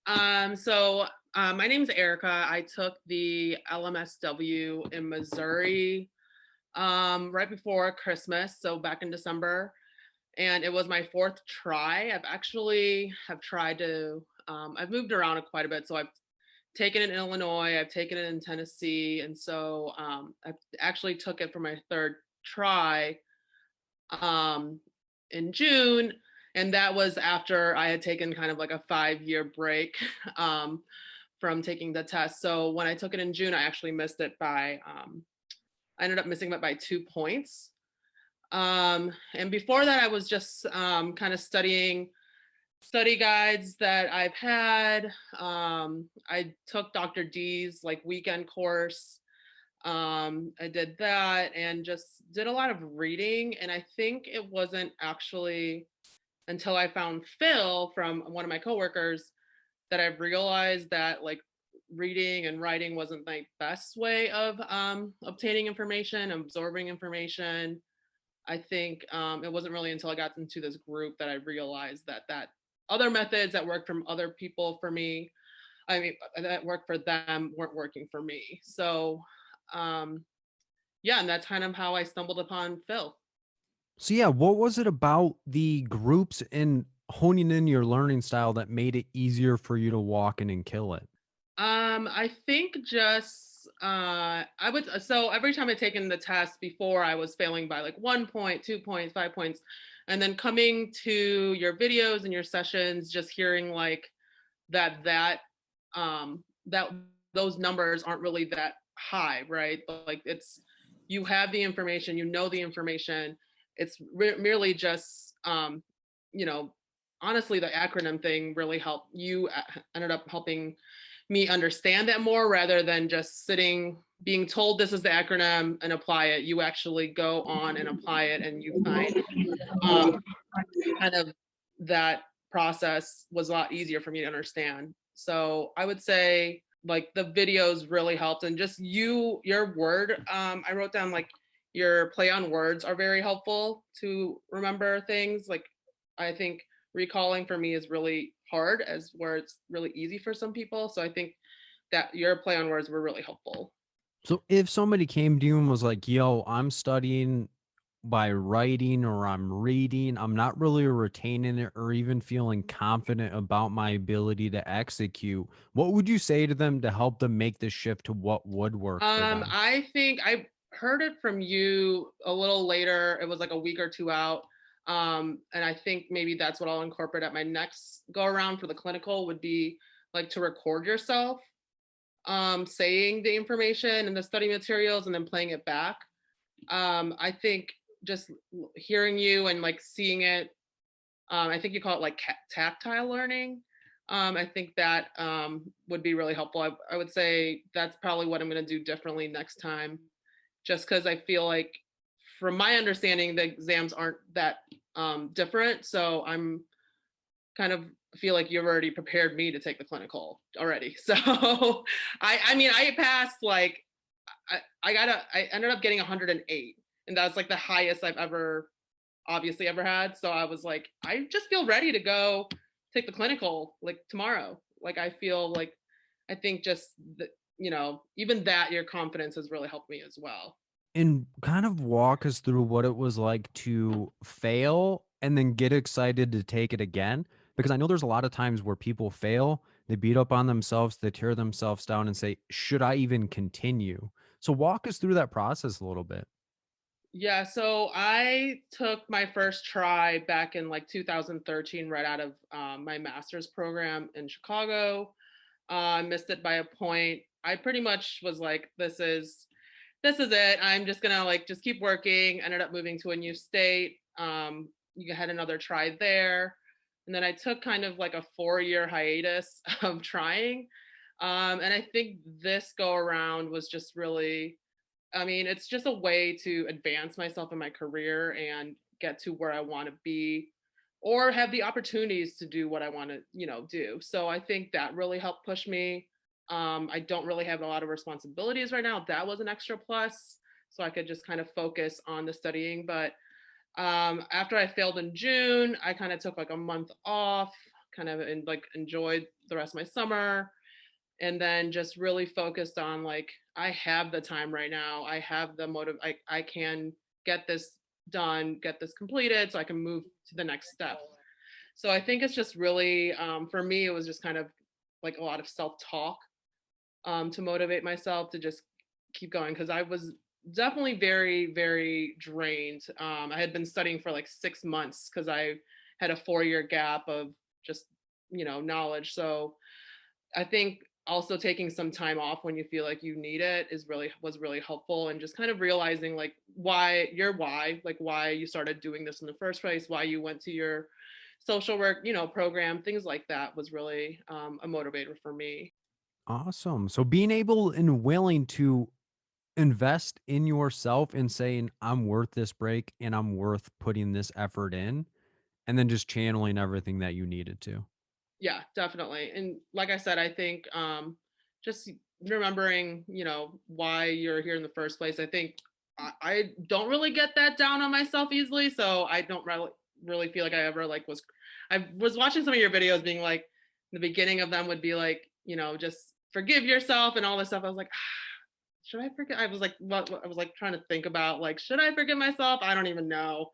S2: My name's Erica. I took the LMSW in Missouri right before Christmas, so back in December, and it was my 4th try. I've tried to I've moved around quite a bit, so I've taken it in Illinois, I've taken it in Tennessee, and so I actually took it for my 3rd try in June. And that was after I had taken kind of like a 5-year break from taking the test. So when I took it in June, I actually missed it by, I ended up missing it by 2 points. And before that, I was just kind of studying study guides that I've had. I took Dr. D's like weekend course. I did that and just did a lot of reading. And I think it wasn't actually until I found Phil from one of my coworkers that I realized that like reading and writing wasn't my best way of obtaining information, absorbing information. I think it wasn't really until I got into this group that I realized that other methods that worked from other people for me, I mean, that worked for them weren't working for me. So yeah, and that's kind of how I stumbled upon Phil.
S1: So yeah, what was it about the groups and honing in your learning style that made it easier for you to walk in and kill it?
S2: I think just I would so every time I'd taken the test before I was failing by like 1 point, 2 points, 5 points. And then coming to your videos and your sessions, just hearing like that that those numbers aren't really that high, right? Like it's you have the information, you know the information. It's merely just you know, honestly the acronym thing really helped. You ended up helping me understand that more rather than just sitting being told this is the acronym and apply it. You actually go on and apply it, and you find um, kind of that process was a lot easier for me to understand. So I would say like the videos really helped, and just your word. I wrote down like your play on words are very helpful to remember things. Like I think recalling for me is really hard, as where it's really easy for some people. So I think that your play on words were really helpful.
S1: So if somebody came to you and was like, yo, I'm studying by writing or I'm reading, I'm not really retaining it or even feeling confident about my ability to execute, what would you say to them to help them make the shift to what would work for them?
S2: I think I heard it from you a little later. It was like a week or two out. And I think maybe that's what I'll incorporate at my next go around for the clinical would be like to record yourself saying the information and the study materials and then playing it back. I think just hearing you and like seeing it, I think you call it like tactile learning. I think that would be really helpful. I would say that's probably what I'm going to do differently next time, just because I feel like, from my understanding, the exams aren't that different. So I'm kind of feel like you've already prepared me to take the clinical already. So I mean, I passed like, I ended up getting 108, and that's like the highest I've ever obviously ever had. So I was like, I just feel ready to go take the clinical like tomorrow. Like I feel like, I think just the, even that your confidence has really helped me as well.
S3: And kind of walk us through what it was like to fail and then get excited to take it again. Because I know there's a lot of times where people fail, they beat up on themselves, they tear themselves down and say, should I even continue? So walk us through that process a little bit.
S2: Yeah, so I took my first try back in like 2013, right out of my master's program in Chicago. I missed it by a point. I pretty much was like, this is it. I'm just gonna like just keep working. Ended up moving to a new state. You had another try there, and then I took kind of like a 4-year hiatus of trying. And I think this go around was just really, I mean, it's just a way to advance myself in my career and get to where I want to be, or have the opportunities to do what I want to, do. So I think that really helped push me. I don't really have a lot of responsibilities right now. That was an extra plus. So I could just kind of focus on the studying. But after I failed in June, I kind of took like a month off, kind of and like enjoyed the rest of my summer, and then just really focused on like, I have the time right now, I have the motive, I can get this done, get this completed, so I can move to the next step. So I think it's just really, for me it was just kind of like a lot of self-talk, to motivate myself to just keep going, because I was definitely very very drained. I had been studying for like 6 months because I had a 4-year gap of just knowledge. So I think also taking some time off when you feel like you need it was really helpful, and just kind of realizing like why you started doing this in the first place, why you went to your social work program, things like that was really a motivator for me.
S3: Awesome. So being able and willing to invest in yourself and saying, I'm worth this break and I'm worth putting this effort in, and then just channeling everything that you needed to.
S2: Yeah, definitely. And like I said, I think just remembering, why you're here in the first place. I think I don't really get that down on myself easily, so I don't really feel like I ever like was. I was watching some of your videos, being like, the beginning of them would be like, just forgive yourself and all this stuff. I was like, should I forget? I was like, what? I was like trying to think about like, should I forgive myself? I don't even know.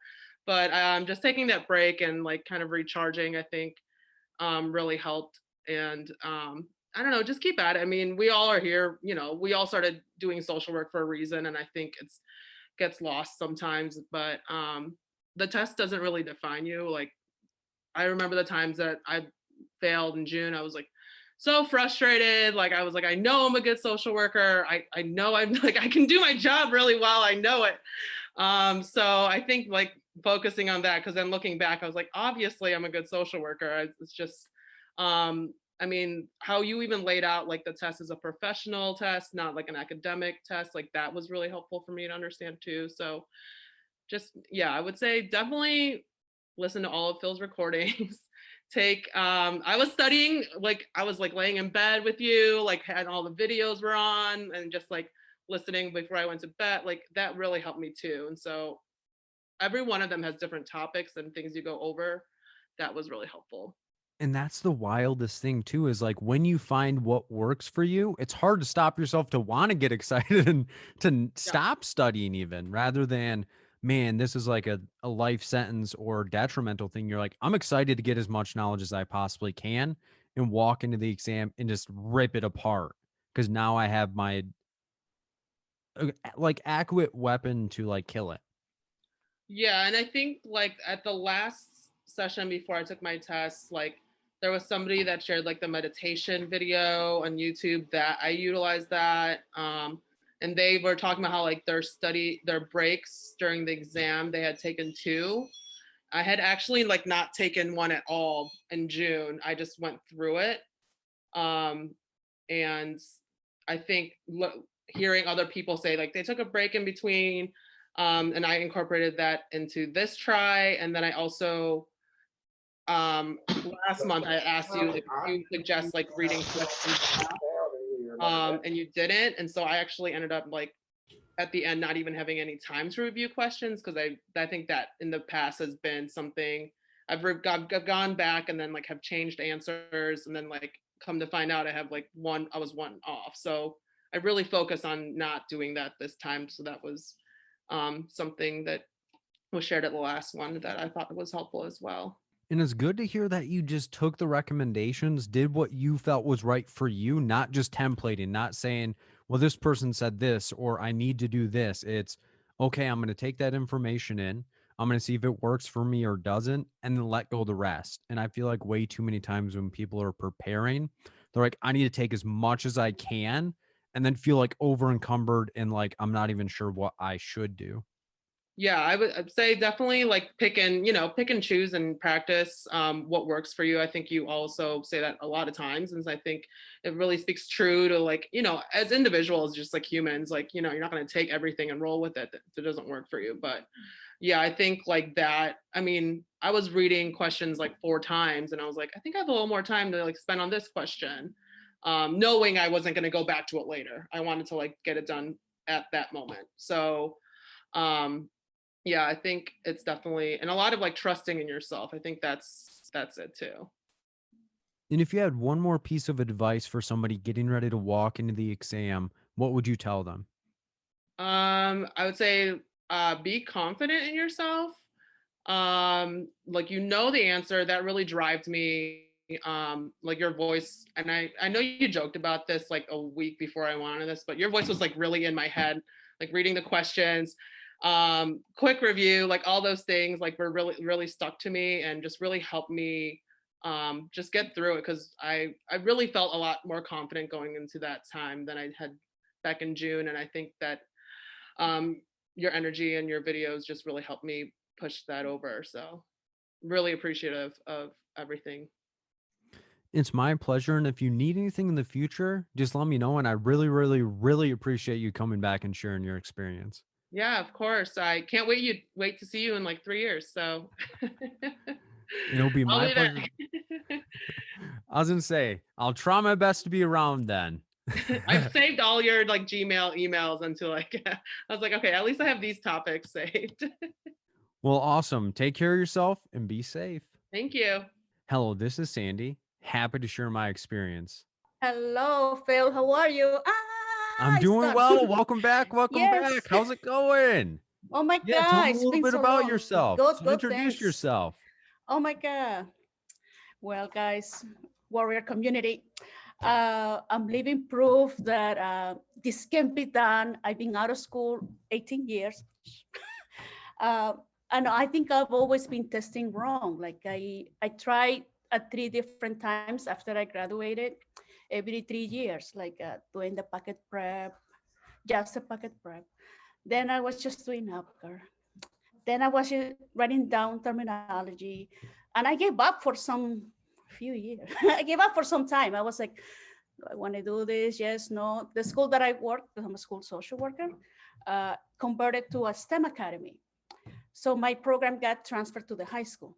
S2: But just taking that break and like kind of recharging, I think really helped. And I don't know, just keep at it. I mean, we all are here, we all started doing social work for a reason, and I think it's gets lost sometimes. But the test doesn't really define you. Like I remember the times that I failed in June, I was like so frustrated. Like I was like, I know I'm a good social worker. I know I'm like I can do my job really well. I know it. So I think like focusing on that, because then looking back, I was like, obviously I'm a good social worker. It's just, I mean, how you even laid out like the test as a professional test, not like an academic test, like that was really helpful for me to understand too. So just, yeah, I would say definitely listen to all of Phil's recordings. Take, I was studying, like I was like laying in bed with you, like had all the videos were on, and just like listening before I went to bed, like that really helped me too. And so every one of them has different topics and things you go over. That was really helpful.
S3: And that's the wildest thing too, is like when you find what works for you, it's hard to stop yourself to want to get excited and to
S2: Yeah.
S3: stop studying even rather than, man, this is like a life sentence or detrimental thing. You're like, I'm excited to get as much knowledge as I possibly can and walk into the exam and just rip it apart. Cause now I have my like adequate weapon to like kill it.
S2: Yeah, and I think like at the last session before I took my test, like there was somebody that shared like the meditation video on YouTube that I utilized that. And they were talking about how like their breaks during the exam, they had taken two. I had actually like not taken one at all in June. I just went through it. Um, and I think hearing other people say like they took a break in between, and I incorporated that into this try, and then I also last month I asked you like, if you suggest like reading questions and you didn't. And so I actually ended up like at the end not even having any time to review questions because I think that in the past has been something I've gone back and then like have changed answers and then like come to find out I was one off. So I really focus on not doing that this time. So that was something that was shared at the last one that I thought was helpful as well.
S3: And it's good to hear that you just took the recommendations, did what you felt was right for you, not just templating, not saying, well, this person said this, or I need to do this. It's okay, I'm going to take that information in. I'm going to see if it works for me or doesn't, and then let go of the rest. And I feel like way too many times when people are preparing, they're like, I need to take as much as I can, and then feel like over encumbered and like I'm not even sure what I should do.
S2: Yeah, I'd say definitely like pick and choose and practice what works for you. I think you also say that a lot of times. And I think it really speaks true to like, as individuals, just like humans, like, you're not going to take everything and roll with it if it doesn't work for you. But yeah, I think like that. I mean, I was reading questions like 4 times and I was like, I think I have a little more time to like spend on this question, knowing I wasn't going to go back to it later. I wanted to like get it done at that moment. So, yeah, I think it's definitely, and a lot of like trusting in yourself. I think that's it too.
S3: And if you had one more piece of advice for somebody getting ready to walk into the exam, what would you tell them?
S2: I would say be confident in yourself. Like the answer that really drives me. Like your voice, and I know you joked about this like a week before I wanted this, but your voice was like really in my head, like reading the questions, quick review, like all those things like were really really stuck to me and just really helped me just get through it because I really felt a lot more confident going into that time than I had back in June. And I think that um your energy and your videos just really helped me push that over. So really appreciative of everything.
S3: It's my pleasure. And if you need anything in the future, just let me know. And I really, really, really appreciate you coming back and sharing your experience.
S2: Yeah, of course. I can't wait to see you in like 3 years. So
S3: It'll be
S2: I'll
S3: my
S2: be there.
S3: pleasure. I was going to say, I'll try my best to be around then.
S2: I've saved all your like Gmail emails until like I was like, okay, at least I have these topics saved.
S3: Well, awesome. Take care of yourself and be safe.
S2: Thank you.
S3: Hello, this is Sandy. Happy to share my experience.
S4: Hello, Phil. How are you?
S3: I'm
S4: It's
S3: doing
S4: done.
S3: well. Welcome back. Welcome back.
S4: Yes.
S3: How's it going?
S4: Oh my
S3: Yeah, tell
S4: God,
S3: me a
S4: it's
S3: little
S4: been
S3: bit
S4: so
S3: about
S4: long.
S3: yourself.
S4: Good,
S3: So
S4: good,
S3: introduce
S4: thanks.
S3: yourself.
S4: Oh my God. Well, guys, warrior community, I'm living proof that this can be done. I've been out of school 18 years. uh, and I think I've always been testing wrong. Like I tried at 3 different times after I graduated, every 3 years, like doing the packet prep, just a packet prep. Then I was just doing upper. Then I was writing down terminology, and I gave up for some few years. I gave up for some time. I was like, do I want to do this? Yes, no. The school that I worked, I'm a school social worker, converted to a STEM academy. So my program got transferred to the high school.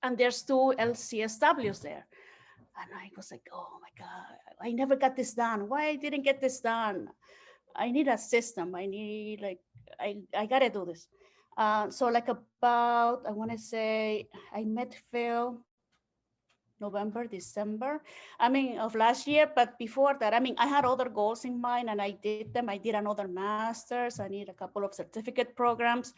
S4: And there's 2 LCSWs there. And I was like, oh my God, I never got this done. Why I didn't get this done? I need a system. I need like, I gotta do this. So like about, I wanna say, I met Phil November, December, of last year. But before that, I had other goals in mind and I did them. I did another master's. I need a couple of certificate programs.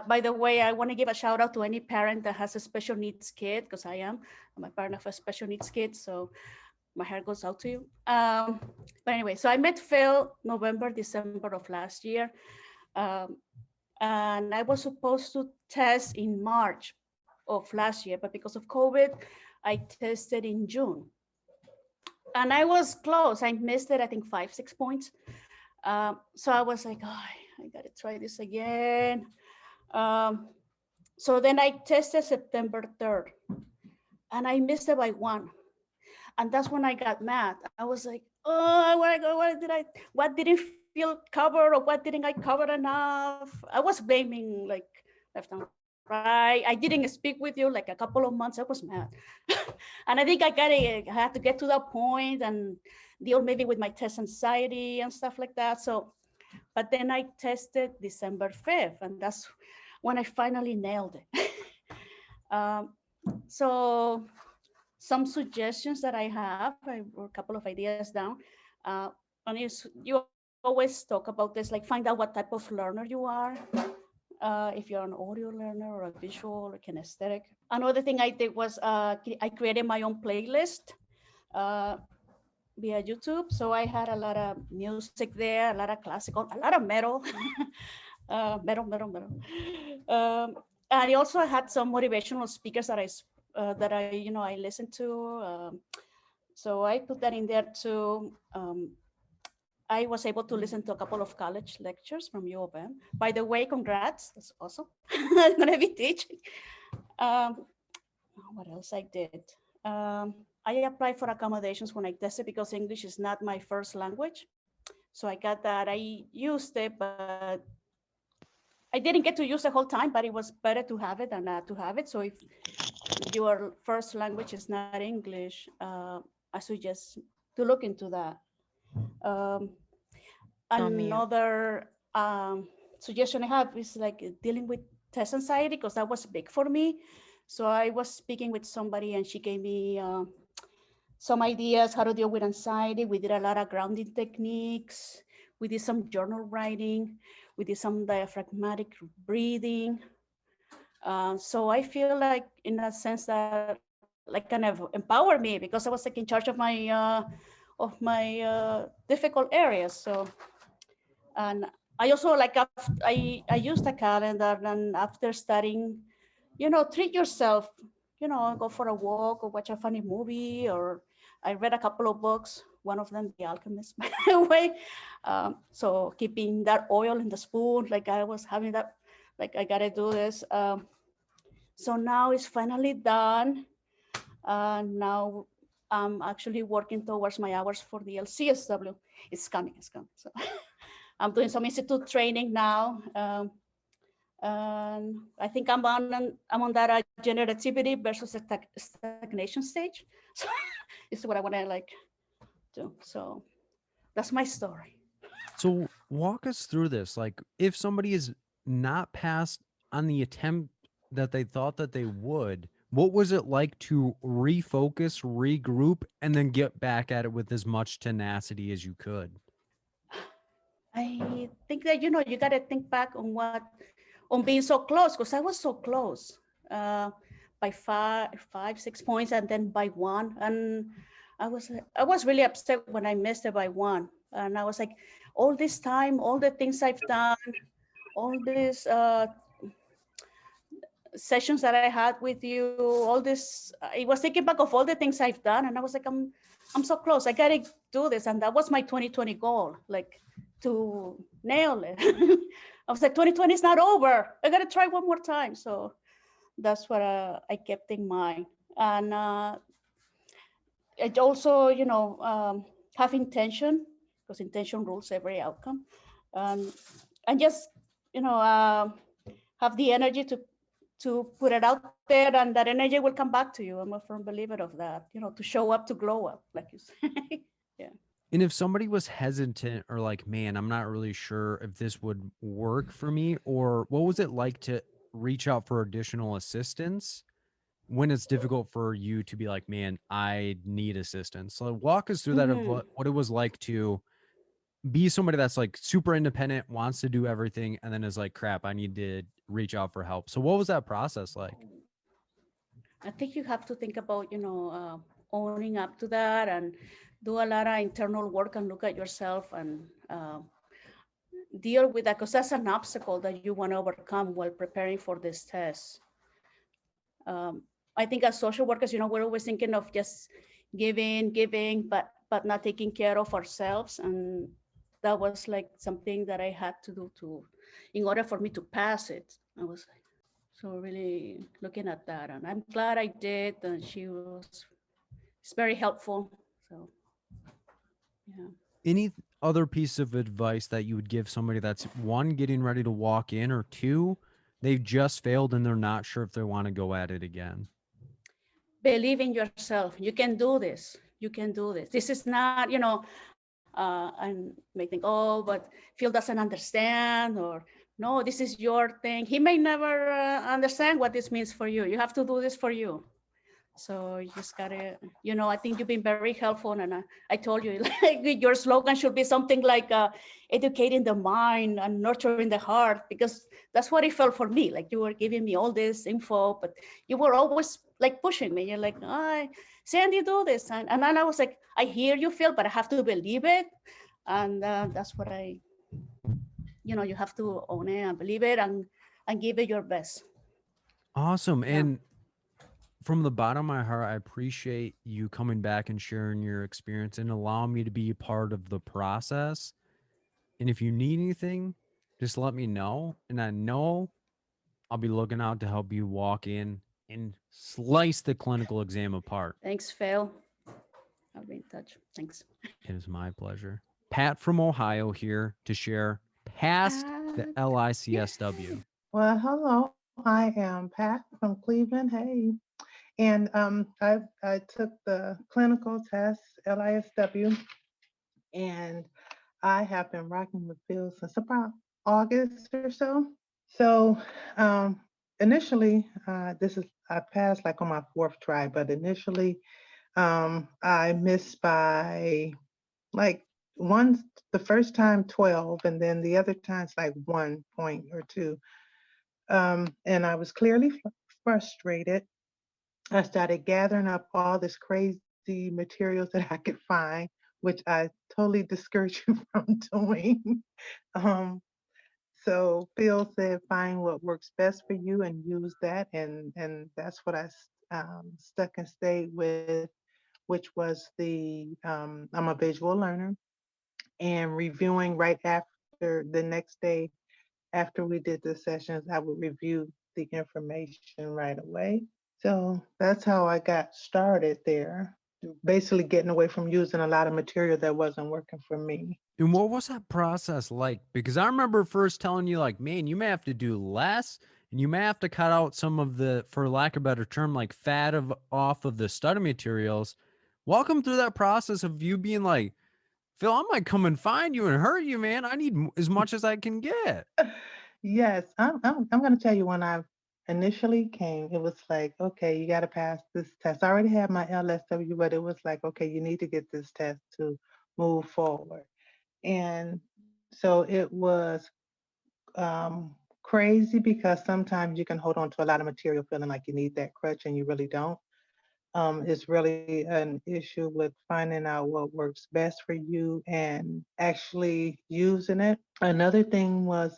S4: By the way, I want to give a shout out to any parent that has a special needs kid, because I'm a parent of a special needs kid. So my heart goes out to you. But anyway, so I met Phil November, December of last year. And I was supposed to test in March of last year, but because of COVID, I tested in June. And I was close. I missed it, I think 5-6 points. So I was like, oh, I gotta try this again. So then I tested September 3rd and I missed it by 1. And that's when I got mad. I was like, oh, what didn't feel covered or what didn't I cover enough? I was blaming like left and cry. I didn't speak with you like a couple of months. I was mad. And I think I had to get to that point and deal maybe with my test anxiety and stuff like that. So, but then I tested December 5th, and that's when I finally nailed it. um, so some suggestions that I have, I wrote a couple of ideas down. And you always talk about this, like find out what type of learner you are. If you're an audio learner or a visual or kinesthetic. Another thing I did was I created my own playlist uh, via YouTube. So I had a lot of music there, a lot of classical, a lot of metal, metal. I also had some motivational speakers that I listened to. So I put that in there too. I was able to listen to a couple of college lectures from U of M. By the way, congrats, that's awesome. I'm gonna be teaching. Um, what else I did? I applied for accommodations when I tested because English is not my first language. So I got that, I used it, but I didn't get to use the whole time, but it was better to have it than not to have it. So if your first language is not English, I suggest to look into that. Um, Another suggestion I have is like dealing with test anxiety, because that was big for me. So I was speaking with somebody and she gave me some ideas how to deal with anxiety. We did a lot of grounding techniques. We did some journal writing. We did some diaphragmatic breathing. So I feel like in a sense that like kind of empowered me because I was like in charge of my difficult areas. So, and I also like I used a calendar, and after studying, treat yourself, go for a walk or watch a funny movie, or I read a couple of books, one of them The Alchemist, by the way. So keeping that oil in the spoon, like I was having that, like I gotta do this. So now it's finally done. Now I'm actually working towards my hours for the LCSW. It's coming. So I'm doing some institute training now. And I think I'm on that generativity versus stagnation stage. So this is what I want to like do. So that's my story.
S3: So walk us through this. Like if somebody is not passed on the attempt that they thought that they would, what was it like to refocus, regroup, and then get back at it with as much tenacity as you could?
S4: I think that you got to think back on being so close, because I was so close by 6 points, and then by one, and I was really upset when I missed it by one, and I was like, all this time, all the things I've done, all these sessions that I had with you, all this, I was thinking back of all the things I've done, and I was like, I'm so close. I gotta do this, and that was my 2020 goal, like to nail it. I was like, 2020 is not over. I gotta try one more time. So that's what I kept in mind, and it also, have intention, because intention rules every outcome, and just have the energy to put it out there, and that energy will come back to you. I'm a firm believer of that, to show up, to glow up, like you say. Yeah.
S3: And if somebody was hesitant or like, man, I'm not really sure if this would work for me, or what was it like to reach out for additional assistance when it's difficult for you to be like, man, I need assistance? So walk us through that of what it was like to be somebody that's like super independent, wants to do everything, and then is like, crap, I need to reach out for help. So what was that process like?
S4: I think you have to think about, owning up to that, and do a lot of internal work, and look at yourself, and deal with that, because that's an obstacle that you want to overcome while preparing for this test. I think as social workers, we're always thinking of just giving, but not taking care of ourselves. And that was like something that I had to do in order for me to pass it. I was so really looking at that, and I'm glad I did. And it's very helpful. So, yeah.
S3: Any other piece of advice that you would give somebody that's one, getting ready to walk in, or two, they've just failed and they're not sure if they want to go at it again?
S4: Believe in yourself. You can do this. You can do this. This is not, and may think, oh, but Phil doesn't understand, or no, this is your thing. He may never understand what this means for you. You have to do this for you. So you just gotta, I think you've been very helpful. And I told you, like, your slogan should be something like educating the mind and nurturing the heart, because that's what it felt for me. Like you were giving me all this info, but you were always like pushing me. You're like, oh, Sandy, do this. And then I was like, I hear you, Phil, but I have to believe it. And that's what you have to own it and believe it and give it your best.
S3: Awesome.
S4: Yeah.
S3: And from the bottom of my heart, I appreciate you coming back and sharing your experience and allowing me to be a part of the process. And if you need anything, just let me know. And I know I'll be looking out to help you walk in and slice the clinical exam apart.
S4: Thanks, Phil. I'll be in touch. Thanks.
S3: It is my pleasure. Pat from Ohio here to share past the LICSW.
S5: Well, hello. I am Pat from Cleveland. Hey. And I took the clinical test, LISW, and I have been rocking with Phil since about August or so. So initially, I passed like on my fourth try, but initially I missed by like the first time 12, and then the other times like 1 point or 2. And I was clearly frustrated. I started gathering up all this crazy materials that I could find, which I totally discourage you from doing. Um, so Phil said, find what works best for you and use that. And that's what I stuck and stayed with, which was I'm a visual learner, and reviewing right after the next day, after we did the sessions, I would review the information right away. So that's how I got started there, basically getting away from using a lot of material that wasn't working for me.
S3: And what was that process like? Because I remember first telling you, like, man, you may have to do less and you may have to cut out some of the, for lack of a better term, like fat off of the study materials. Welcome through that process of you being like, Phil, I might come and find you and hurt you, man. I need as much as I can get.
S5: Yes, I'm going to tell you, when I initially came, it was like, okay, you got to pass this test. I already had my LSW, but it was like, okay, you need to get this test to move forward. And so it was crazy, because sometimes you can hold on to a lot of material feeling like you need that crutch and you really don't. It's really an issue with finding out what works best for you and actually using it. Another thing was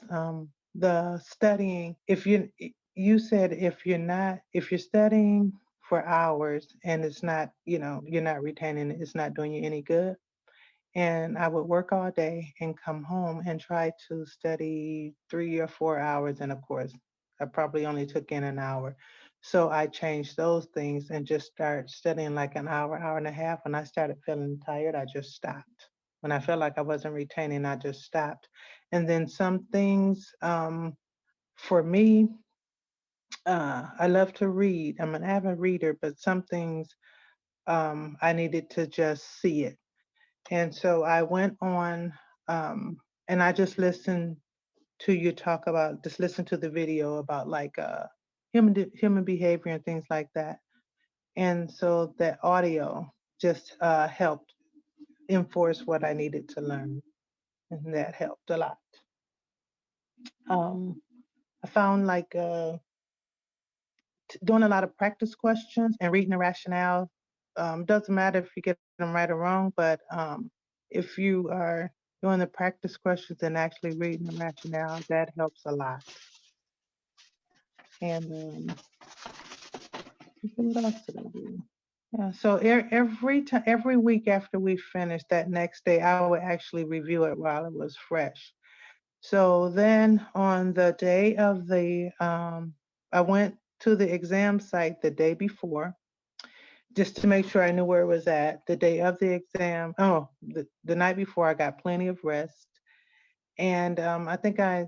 S5: the studying. You said if you're studying for hours and it's not, you're not retaining it, it's not doing you any good. And I would work all day and come home and try to study 3 or 4 hours. And of course, I probably only took in an hour. So I changed those things and just started studying like an hour, hour and a half. When I started feeling tired, I just stopped. When I felt like I wasn't retaining, I just stopped. And then some things, for me, I love to read. I'm an avid reader, but some things I needed to just see it. And so I went on and I just listened to you talk about, just listen to the video about like human behavior and things like that. And so that audio just helped enforce what I needed to learn. And that helped a lot. I found like doing a lot of practice questions and reading the rationale. Doesn't matter if you get them right or wrong, but if you are doing the practice questions and actually reading the rationale, that helps a lot. And what else did I do? Yeah, so every week after we finished, that next day, I would actually review it while it was fresh. So then on the day of I went to the exam site the day before, just to make sure I knew where it was at. The day of the exam, the night before, I got plenty of rest. And I think I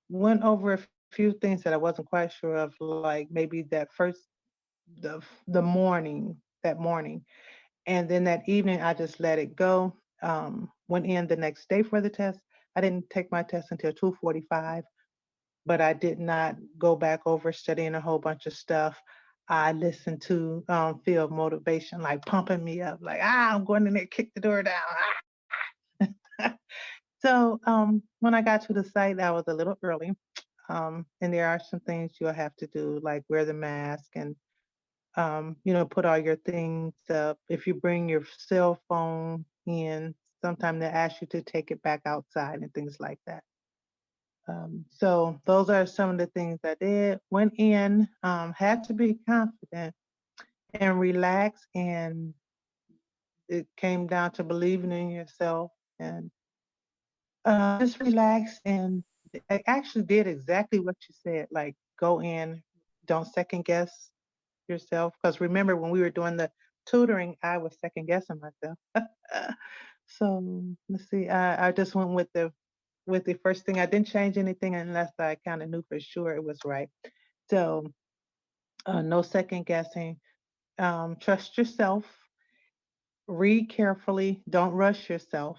S5: went over a few things that I wasn't quite sure of, like maybe the morning, that morning. And then that evening, I just let it go. Went in the next day for the test. I didn't take my test until 2:45, but I did not go back over studying a whole bunch of stuff. I listened to field motivation, like pumping me up, like, I'm going in there, kick the door down. So when I got to the site, I was a little early. And there are some things you'll have to do, like wear the mask and put all your things up. If you bring your cell phone in, sometimes they ask you to take it back outside and things like that. So those are some of the things I did. Went in, had to be confident and relax, and it came down to believing in yourself and just relax. And I actually did exactly what you said, like go in, don't second guess yourself. Because remember, when we were doing the tutoring, I was second guessing myself. So let's see. I just went with the first thing. I didn't change anything unless I kind of knew for sure it was right. So no second guessing. Trust yourself. Read carefully. Don't rush yourself.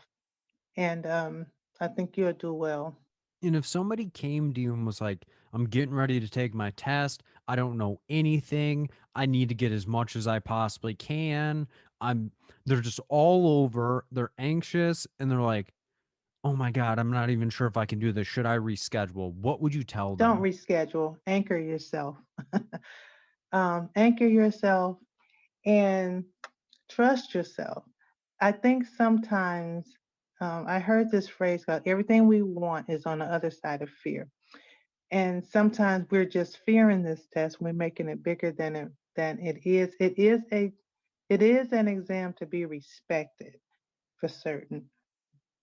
S5: And I think you'll do well.
S3: And if somebody came to you and was like, I'm getting ready to take my test, I don't know anything, I need to get as much as I possibly can, they're just all over, they're anxious, and they're like, oh my God, I'm not even sure if I can do this. Should I reschedule? What would you tell
S5: Don't
S3: them?
S5: reschedule. Anchor yourself. Anchor yourself and trust yourself. I think sometimes I heard this phrase called everything we want is on the other side of fear. And sometimes we're just fearing this test. We're making it bigger than it is. It is an exam to be respected for certain.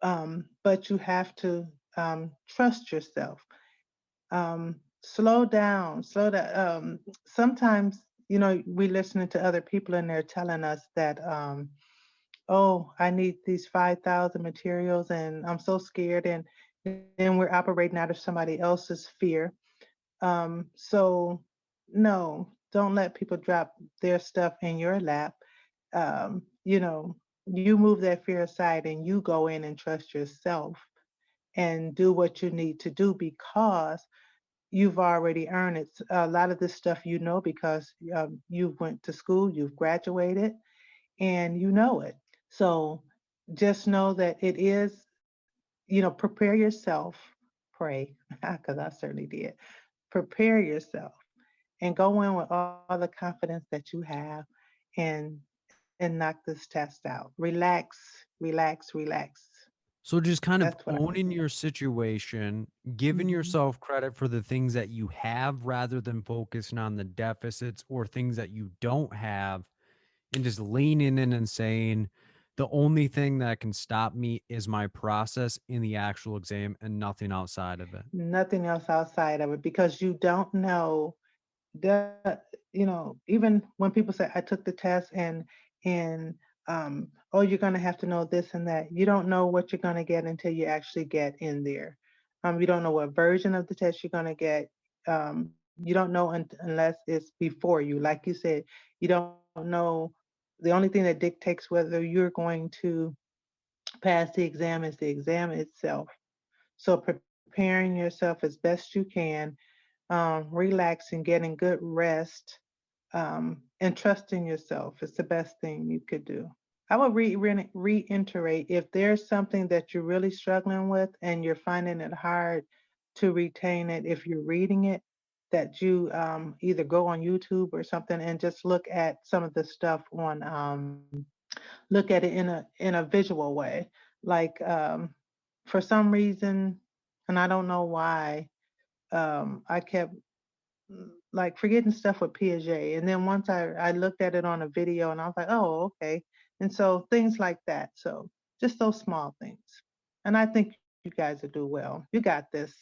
S5: But you have to trust yourself. Slow down. Sometimes, we listening to other people and they're telling us that, oh, I need these 5,000 materials and I'm so scared. And then we're operating out of somebody else's fear. So no, don't let people drop their stuff in your lap. Um, you know, you move that fear aside and you go in and trust yourself and do what you need to do because you've already earned it. A lot of this stuff because you went to school, you've graduated, and you know it. So just know that it is, prepare yourself, pray, because I certainly did. Prepare yourself and go in with all the confidence that you have and knock this test out. Relax, relax, relax.
S3: So just kind of
S5: That's what I would
S3: owning
S5: say.
S3: your situation, giving
S5: Mhm.
S3: yourself credit for the things that you have rather than focusing on the deficits or things that you don't have, and just leaning in and saying, the only thing that can stop me is my process in the actual exam and nothing outside of it.
S5: Nothing else outside of it because you don't know the even when people say I took the test and oh, you're going to have to know this and that, you don't know what you're going to get until you actually get in there. You don't know what version of the test you're going to get. You don't know unless it's before you, like you said. You don't know. The only thing that dictates whether you're going to pass the exam is the exam itself. So preparing yourself as best you can, relaxing, getting good rest, and trusting yourself is the best thing you could do. I would reiterate if there's something that you're really struggling with and you're finding it hard to retain it, if you're reading it, that you either go on YouTube or something and just look at some of the stuff on, look at it in a visual way. Like for some reason, and I don't know why, I kept like forgetting stuff with Piaget. And then once I looked at it on a video and I was like, oh, okay. And so things like that. So just those small things. And I think you guys will do well. You got this.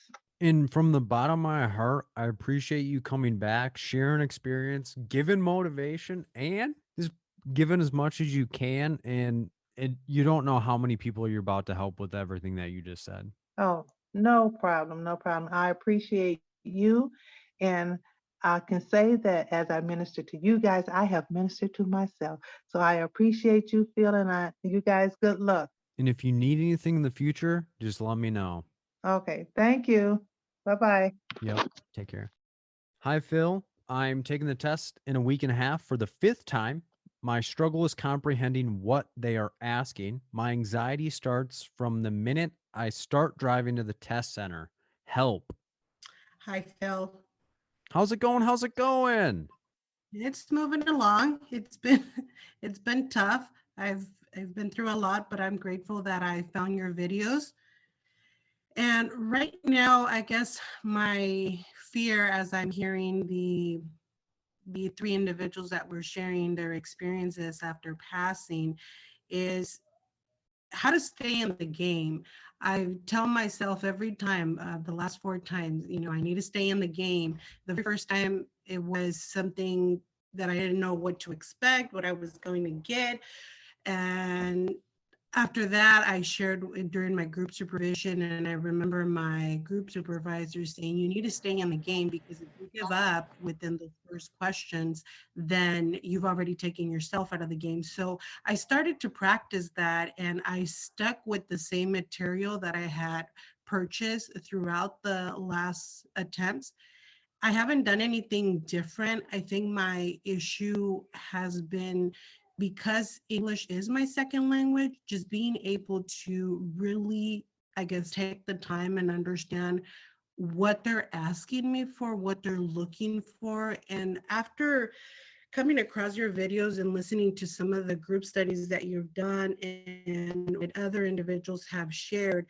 S3: And from the bottom of my heart, I appreciate you coming back, sharing experience, giving motivation, and just giving as much as you can. And you don't know how many people you're about to help with everything that you just said.
S5: Oh, no problem. No problem. I appreciate you. And I can say that as I minister to you guys, I have ministered to myself. So I appreciate you, Phil, and you guys, good luck.
S3: And if you need anything in the future, just let me know.
S5: Okay, thank you. Bye-bye.
S3: Yep. Take care. Hi, Phil. I'm taking the test in a week and a half for the 5th time. My struggle is comprehending what they are asking. My anxiety starts from the minute I start driving to the test center. Help.
S6: Hi, Phil.
S3: How's it going? How's it going?
S6: It's moving along. It's been tough. I've been through a lot, but I'm grateful that I found your videos. And right now, I guess my fear as I'm hearing the 3 individuals that were sharing their experiences after passing is how to stay in the game. I tell myself every time, the last 4 times, I need to stay in the game. The first time it was something that I didn't know what to expect, what I was going to get. And after that, I shared during my group supervision, and I remember my group supervisor saying, you need to stay in the game, because if you give up within the first questions, then you've already taken yourself out of the game. So I started to practice that, and I stuck with the same material that I had purchased throughout the last attempts. I haven't done anything different. I think my issue has been, because English is my second language, just being able to really, I guess, take the time and understand what they're asking me for, what they're looking for. And after coming across your videos and listening to some of the group studies that you've done and what other individuals have shared,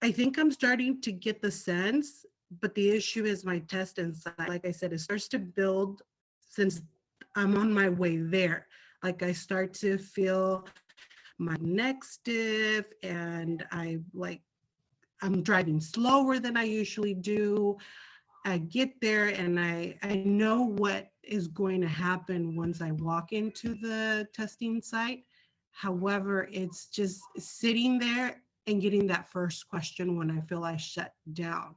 S6: I think I'm starting to get the sense, but the issue is my test inside. Like I said, it starts to build since I'm on my way there. Like I start to feel my neck stiff, and I'm driving slower than I usually do. I get there and I know what is going to happen once I walk into the testing site. However, it's just sitting there and getting that first question when I feel I shut down.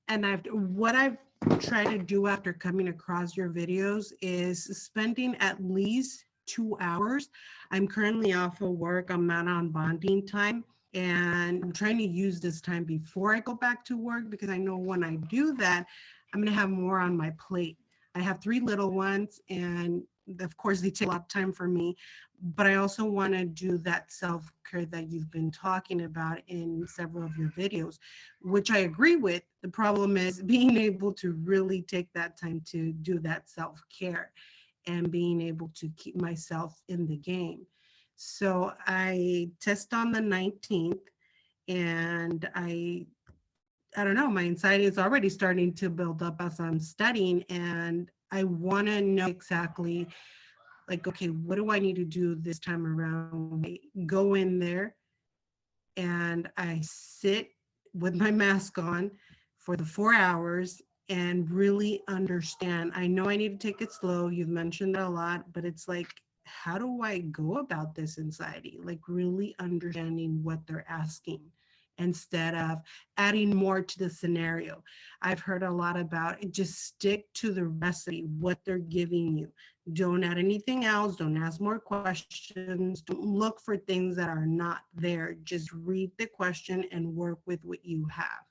S6: And what I've tried to do after coming across your videos is spending at least 2 hours. I'm currently off of work. I'm not on bonding time. And I'm trying to use this time before I go back to work, because I know when I do that, I'm going to have more on my plate. I have 3 little ones, and of course, they take a lot of time for me. But I also want to do that self-care that you've been talking about in several of your videos, which I agree with. The problem is being able to really take that time to do that self-care and being able to keep myself in the game. So I test on the 19th, and I don't know, my anxiety is already starting to build up as I'm studying, and I want to know exactly, like, okay, what do I need to do this time around? I go in there and I sit with my mask on for the 4 hours and really understand. I know I need to take it slow. You've mentioned it a lot, but it's like, how do I go about this anxiety? Like really understanding what they're asking instead of adding more to the scenario. I've heard a lot about it, just stick to the recipe, what they're giving you. Don't add anything else. Don't ask more questions. Don't look for things that are not there. Just read the question and work with what you have.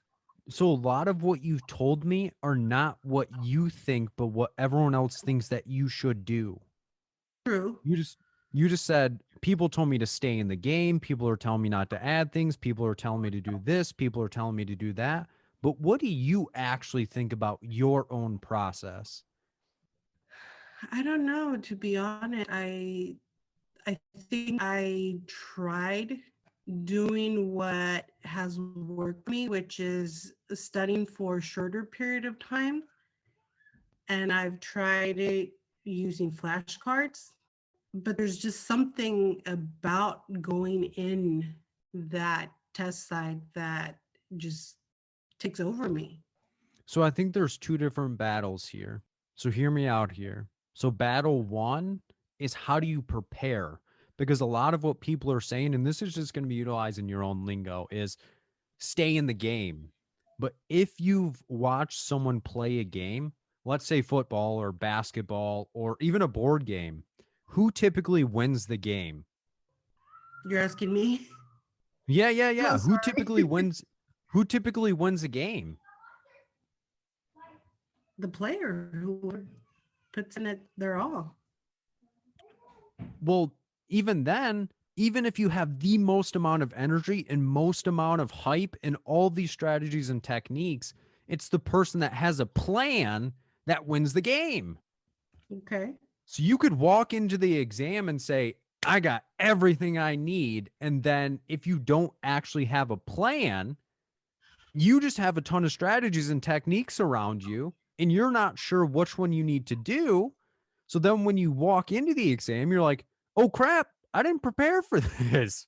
S3: So a lot of what you've told me are not what you think, but what everyone else thinks that you should do.
S6: True.
S3: You just said people told me to stay in the game. People are telling me not to add things. People are telling me to do this. People are telling me to do that. But what do you actually think about your own process?
S6: I don't know, to be honest. I think I tried doing what has worked for me, which is studying for a shorter period of time. And I've tried it using flashcards, but there's just something about going in that test site that just takes over me.
S3: So I think there's 2 different battles here. So hear me out here. So battle 1 is how do you prepare? Because a lot of what people are saying, and this is just going to be utilizing your own lingo, is stay in the game. But if you've watched someone play a game, let's say football or basketball or even a board game, who typically wins the game?
S6: You're asking me?
S3: Yeah.
S6: Oh,
S3: Who
S6: sorry.
S3: typically wins? Who typically wins a game?
S6: The player who puts in it their all.
S3: Well, even then, even if you have the most amount of energy and most amount of hype and all these strategies and techniques, it's the person that has a plan that wins the game.
S6: Okay.
S3: So you could walk into the exam and say, I got everything I need. And then if you don't actually have a plan, you just have a ton of strategies and techniques around you, and you're not sure which one you need to do. So then when you walk into the exam, you're like, oh crap, I didn't prepare for this.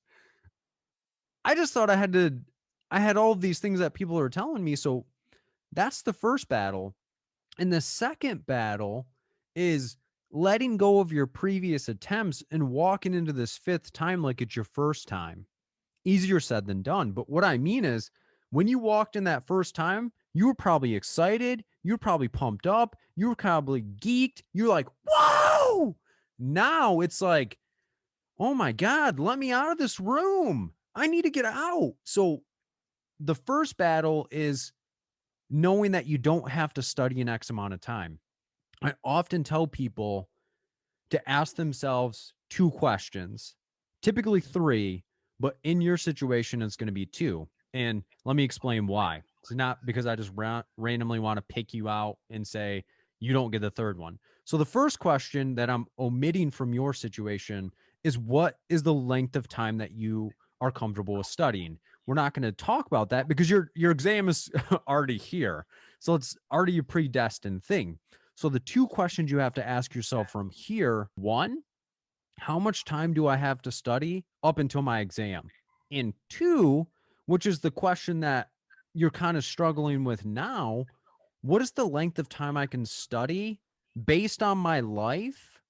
S3: I just thought I had all of these things that people are telling me. So that's the first battle. And the second battle is letting go of your previous attempts and walking into this fifth time like it's your first time. Easier said than done. But what I mean is, when you walked in that first time, you were probably excited. You were probably pumped up. You were probably geeked. You're like, whoa! Now it's like, oh my God, let me out of this room. I need to get out. So the first battle is knowing that you don't have to study an X amount of time. I often tell people to ask themselves 2 questions, typically 3, but in your situation, it's going to be 2. And let me explain why. It's not because I just randomly want to pick you out and say you don't get the third one. So the first question that I'm omitting from your situation is, what is the length of time that you are comfortable with studying? We're not going to talk about that because your exam is already here. So it's already a predestined thing. So the 2 questions you have to ask yourself from here: 1, how much time do I have to study up until my exam? And 2, which is the question that you're kind of struggling with now, what is the length of time I can study based on my life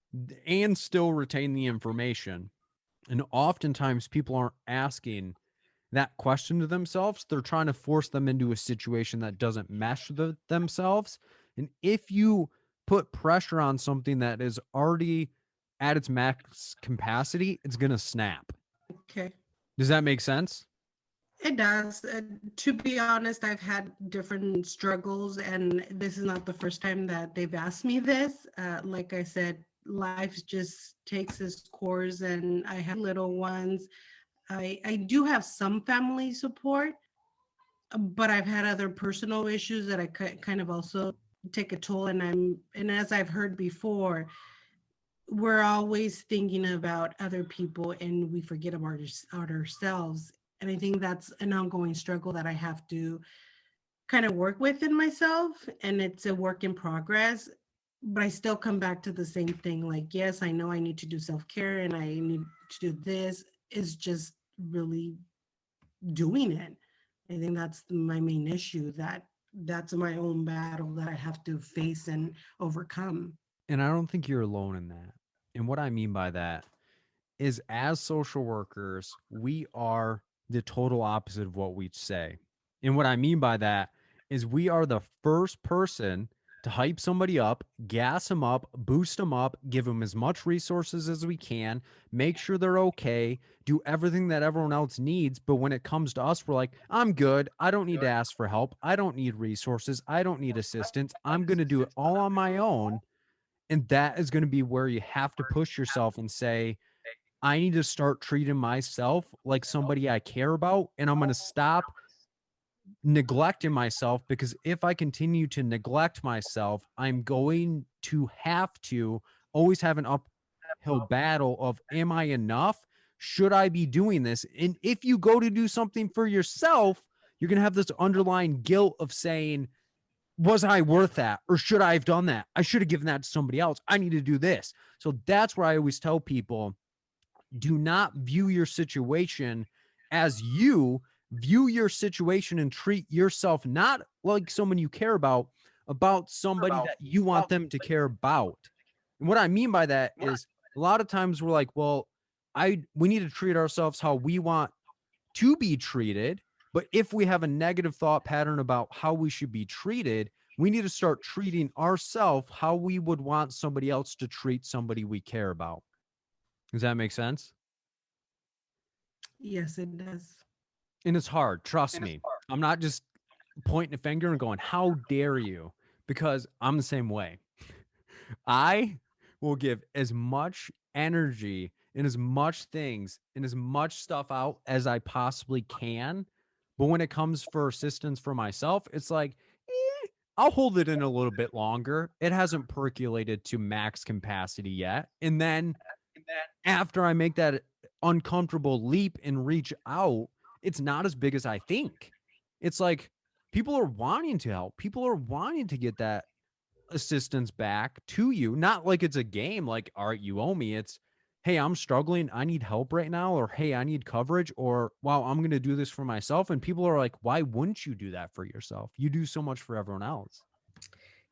S3: and still retain the information? And oftentimes people aren't asking that question to themselves. They're trying to force them into a situation that doesn't mesh themselves. And if you put pressure on something that is already at its max capacity, it's going to snap.
S6: Okay.
S3: Does that make sense?
S6: It does. To be honest, I've had different struggles, and this is not the first time that they've asked me this. Like I said, life just takes its course, and I have little ones. I do have some family support, but I've had other personal issues that I kind of also take a toll. And as I've heard before, we're always thinking about other people and we forget about ourselves. And I think that's an ongoing struggle that I have to kind of work with in myself. And it's a work in progress. But I still come back to the same thing. Like, yes, I know I need to do self-care and I need to do this. It's just really doing it. I think that's my main issue, that's my own battle that I have to face and overcome.
S3: And I don't think you're alone in that. And what I mean by that is, as social workers, we are the total opposite of what we say. And what I mean by that is, we are the first person to hype somebody up, gas them up, boost them up, give them as much resources as we can, make sure they're okay, do everything that everyone else needs. But when it comes to us, we're like, I'm good. I don't need to ask for help. I don't need resources. I don't need assistance. I'm going to do it all on my own. And that is going to be where you have to push yourself and say, I need to start treating myself like somebody I care about. And I'm going to stop neglecting myself, because if I continue to neglect myself, I'm going to have to always have an uphill battle of, am I enough? Should I be doing this? And if you go to do something for yourself, you're going to have this underlying guilt of saying, was I worth that? Or should I have done that? I should have given that to somebody else. I need to do this. So that's where I always tell people, do not view your situation as you. View your situation and treat yourself not like someone you care about somebody that you want them to care about. And what I mean by that is, a lot of times we're like, well, we need to treat ourselves how we want to be treated. But if we have a negative thought pattern about how we should be treated, we need to start treating ourselves how we would want somebody else to treat somebody we care about. Does that make sense?
S6: Yes, it does.
S3: And it's hard. Trust me. I'm not just pointing a finger and going, how dare you? Because I'm the same way. I will give as much energy and as much things and as much stuff out as I possibly can. But when it comes for assistance for myself, it's like, I'll hold it in a little bit longer. It hasn't percolated to max capacity yet. And then after I make that uncomfortable leap and reach out, it's not as big as I think. It's like people are wanting to help. People are wanting to get that assistance back to you. Not like it's a game, like, all right, you owe me. It's, hey, I'm struggling. I need help right now. Or, hey, I need coverage. Or, wow, I'm going to do this for myself. And people are like, why wouldn't you do that for yourself? You do so much for everyone else.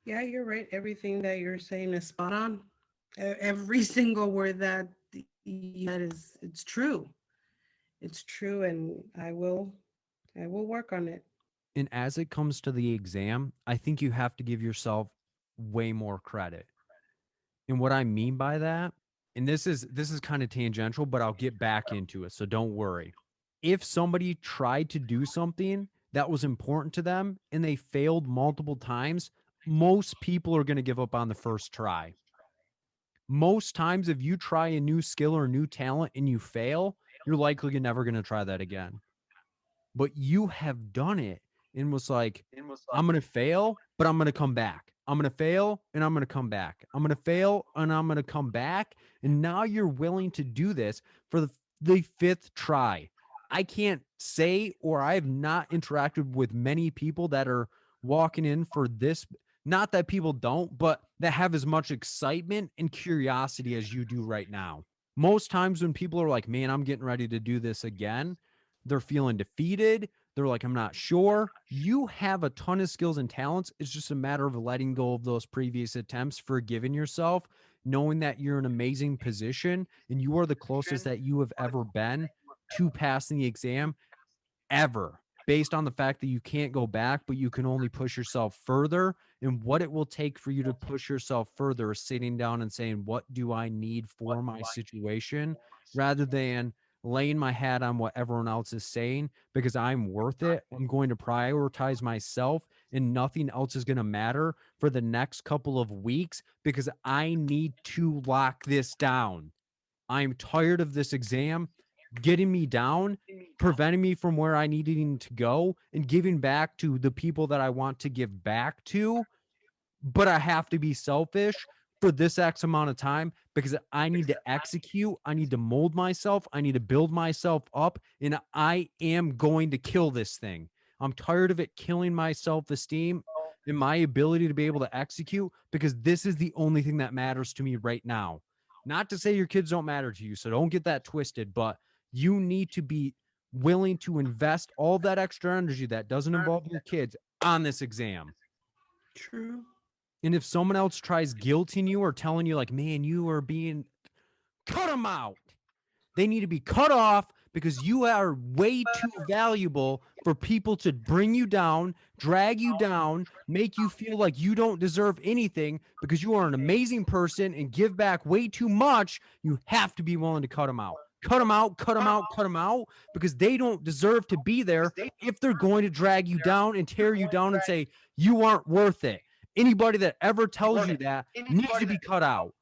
S6: Yeah, you're right. Everything that you're saying is spot on. Every single word that you said is, it's true. It's true, and I will work on it.
S3: And as it comes to the exam, I think you have to give yourself way more credit. And what I mean by that, and this is kind of tangential, but I'll get back into it, so don't worry. If somebody tried to do something that was important to them and they failed multiple times, most people are going to give up on the first try. Most times, if you try a new skill or a new talent and you fail, you're likely never going to try that again. But you have done it and was like, I'm going to fail, but I'm going to come back. I'm going to fail and I'm going to come back. I'm going to fail and I'm going to come back. And now you're willing to do this for the fifth try. I can't say, or I have not interacted with many people that are walking in for this. Not that people don't, but that have as much excitement and curiosity as you do right now. Most times when people are like, man, I'm getting ready to do this again, they're feeling defeated. They're like, I'm not sure. You have a ton of skills and talents. It's just a matter of letting go of those previous attempts, forgiving yourself, knowing that you're in an amazing position and you are the closest that you have ever been to passing the exam ever, based on the fact that you can't go back, but you can only push yourself further. And what it will take for you to push yourself further is sitting down and saying, what do I need for my situation, rather than laying my hat on what everyone else is saying, because I'm worth it. I'm going to prioritize myself and nothing else is going to matter for the next couple of weeks because I need to lock this down. I'm tired of this exam getting me down, preventing me from where I needed to go, and giving back to the people that I want to give back to. But I have to be selfish for this X amount of time because I need to execute. I need to mold myself. I need to build myself up, and I am going to kill this thing. I'm tired of it killing my self-esteem and my ability to be able to execute, because this is the only thing that matters to me right now. Not to say your kids don't matter to you, so don't get that twisted, but you need to be willing to invest all that extra energy that doesn't involve your kids on this exam.
S6: True.
S3: And if someone else tries guilting you or telling you like, man, you are being, cut them out. They need to be cut off because you are way too valuable for people to bring you down, drag you down, make you feel like you don't deserve anything because you are an amazing person and give back way too much. You have to be willing to cut them out. Cut them out, cut them out, cut them out, because they don't deserve to be there if they're going to drag you down and tear you down and say you aren't worth it. Anybody that ever tells you that needs to be cut out.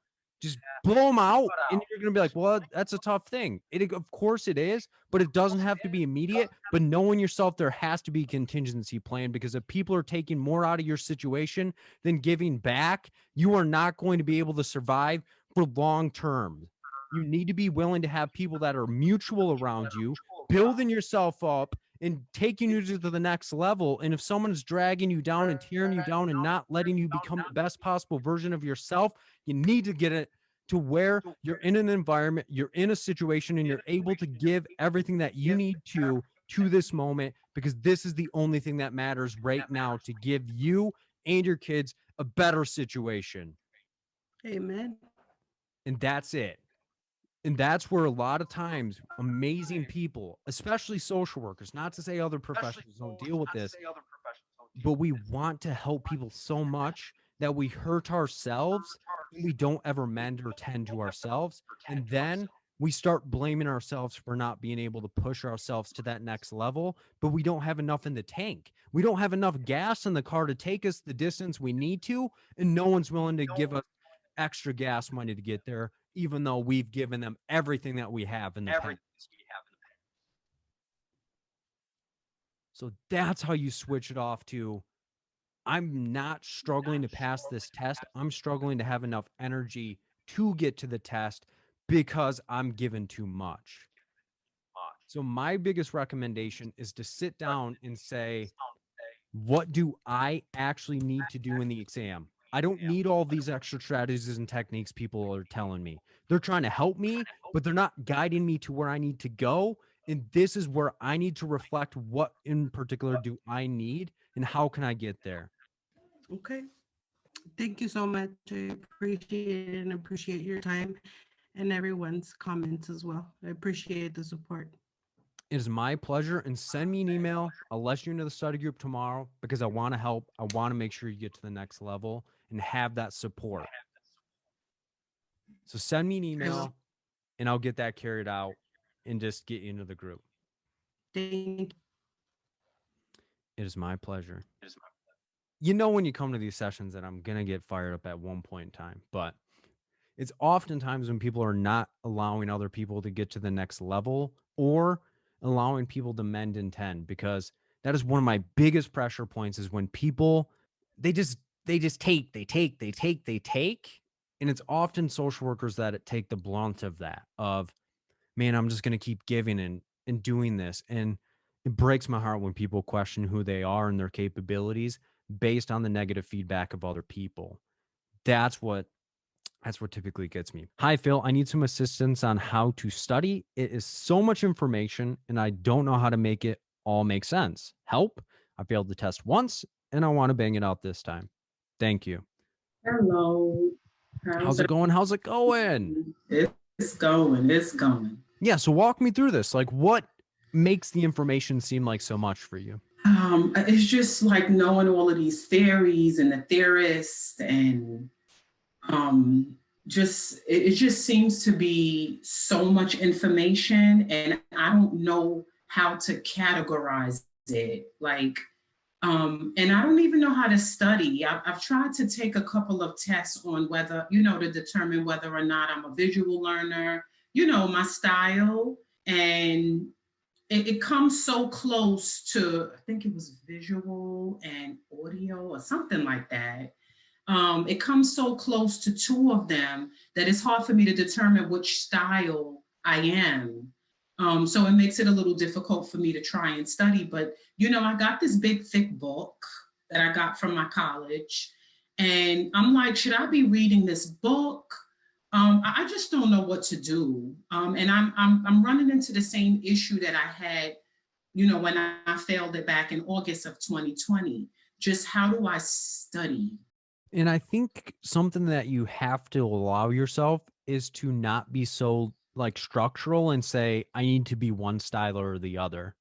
S3: Just blow them out, and you're going to be like, well, that's a tough thing. Of course it is, but it doesn't have to be immediate. But knowing yourself, there has to be a contingency plan, because if people are taking more out of your situation than giving back, you are not going to be able to survive for long term. You need to be willing to have people that are mutual around you, building yourself up and taking you to the next level. And if someone is dragging you down and tearing you down and not letting you become the best possible version of yourself, you need to get it to where you're in an environment, you're in a situation, and you're able to give everything that you need to this moment, because this is the only thing that matters right now to give you and your kids a better situation.
S6: Amen.
S3: And that's it. And that's where a lot of times amazing people, especially social workers, not to say other professionals don't deal with this, but we want to help people so much that we hurt ourselves and we don't ever mend or tend to ourselves. And then we start blaming ourselves for not being able to push ourselves to that next level, but we don't have enough in the tank. We don't have enough gas in the car to take us the distance we need to, and no one's willing to give us extra gas money to get there, even though we've given them everything that we have in the past. So that's how you switch it off to, I'm not struggling to pass this test. I'm struggling to have enough energy to get to the test because I'm given too much. So my biggest recommendation is to sit down and say, what do I actually need to do in the exam? I don't need all these extra strategies and techniques people are telling me. They're trying to help me, but they're not guiding me to where I need to go. And this is where I need to reflect, what in particular do I need and how can I get there?
S6: Okay. Thank you so much. I appreciate it and appreciate your time and everyone's comments as well. I appreciate the support.
S3: It is my pleasure. And send me an email. I'll let you into the study group tomorrow because I want to help. I want to make sure you get to the next level and have that support. So send me an email and I'll get that carried out and just get you into the group.
S6: Thank you.
S3: It is my pleasure. You know, when you come to these sessions that I'm going to get fired up at one point in time, but it's oftentimes when people are not allowing other people to get to the next level or allowing people to mend and tend, because that is one of my biggest pressure points, is when people, they just take. And it's often social workers that take the blunt of that, of, man, I'm just going to keep giving and doing this. And it breaks my heart when people question who they are and their capabilities based on the negative feedback of other people. That's what typically gets me. Hi, Phil. I need some assistance on how to study. It is so much information and I don't know how to make it all make sense. Help. I failed the test once and I want to bang it out this time. Thank you.
S7: Hello.
S3: How's it going? How's it going?
S7: It's going. It's going.
S3: Yeah. So walk me through this. Like, what makes the information seem like so much for you?
S7: It's just like knowing all of these theories and the theorists, and it just seems to be so much information, and I don't know how to categorize it. Like, and I don't even know how to study. I've tried to take a couple of tests on whether, to determine whether or not I'm a visual learner, my style, and it comes so close to, I think it was visual and audio or something like that. It comes so close to two of them that it's hard for me to determine which style I am. So it makes it a little difficult for me to try and study. But, I got this big, thick book that I got from my college. And I'm like, should I be reading this book? I just don't know what to do. And I'm running into the same issue that I had, when I failed it back in August of 2020. Just how do I study?
S3: And I think something that you have to allow yourself is to not be so like structural and say, I need to be one style or the other,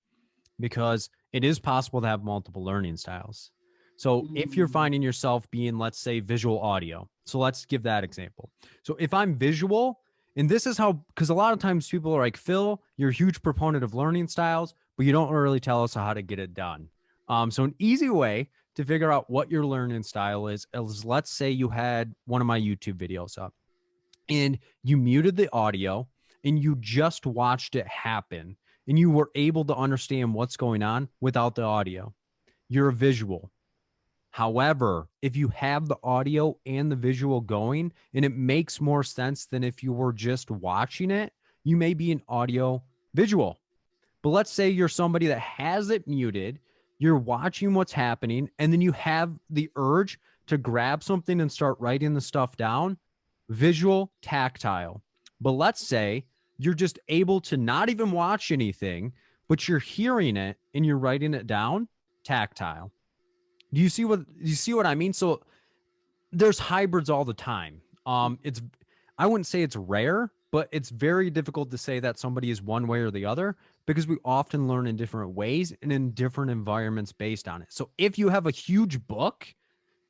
S3: because it is possible to have multiple learning styles. So if you're finding yourself being, let's say, visual audio, so let's give that example. So if I'm visual, and this is how, because a lot of times people are like, Phil, you're a huge proponent of learning styles, but you don't really tell us how to get it done. So an easy way to figure out what your learning style is let's say you had one of my YouTube videos up and you muted the audio and you just watched it happen and you were able to understand what's going on without the audio. You're a visual. However, if you have the audio and the visual going, and it makes more sense than if you were just watching it, you may be an audio visual. But let's say you're somebody that has it muted, you're watching what's happening, and then you have the urge to grab something and start writing the stuff down, visual, tactile. But let's say you're just able to not even watch anything, but you're hearing it and you're writing it down, tactile. Do you see what I mean? So there's hybrids all the time. I wouldn't say it's rare, but but it's very difficult to say that somebody is one way or the other because we often learn in different ways and in different environments based on it. So if you have a huge book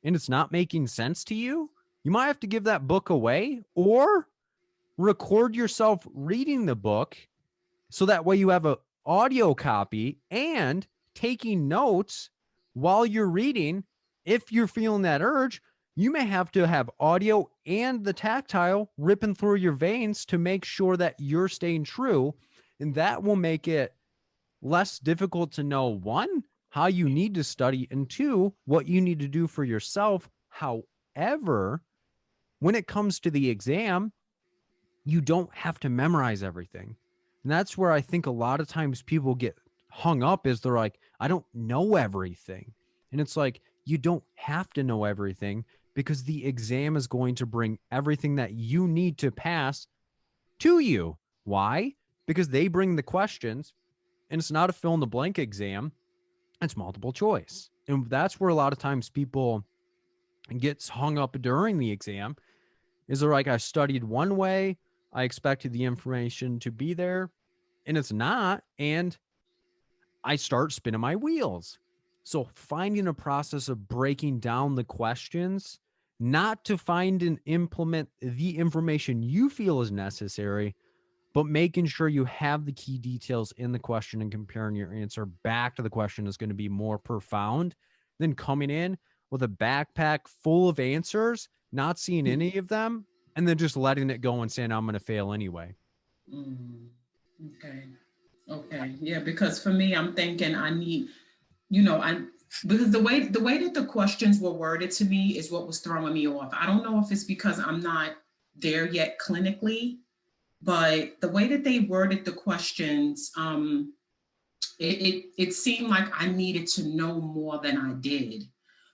S3: and it's not making sense to you, you might have to give that book away or record yourself reading the book so that way you have a audio copy and taking notes while you're reading. If you're feeling that urge, you may have to have audio and the tactile ripping through your veins to make sure that you're staying true. And that will make it less difficult to know, one, how you need to study, and two, what you need to do for yourself. However, when it comes to the exam, you don't have to memorize everything. And that's where I think a lot of times people get hung up is they're like, I don't know everything. And it's like, you don't have to know everything because the exam is going to bring everything that you need to pass to you. Why? Because they bring the questions and it's not a fill in the blank exam. It's multiple choice. And that's where a lot of times people gets hung up during the exam is they're like, I studied one way, I expected the information to be there, and it's not. And I start spinning my wheels. So finding a process of breaking down the questions, not to find and implement the information you feel is necessary, but making sure you have the key details in the question and comparing your answer back to the question is going to be more profound than coming in with a backpack full of answers, not seeing any of them, and then just letting it go and saying, I'm going to fail anyway.
S7: Okay. Okay. Yeah. Because for me, I'm thinking I need, because the way that the questions were worded to me is what was throwing me off. I don't know if it's because I'm not there yet clinically, but the way that they worded the questions, it seemed like I needed to know more than I did.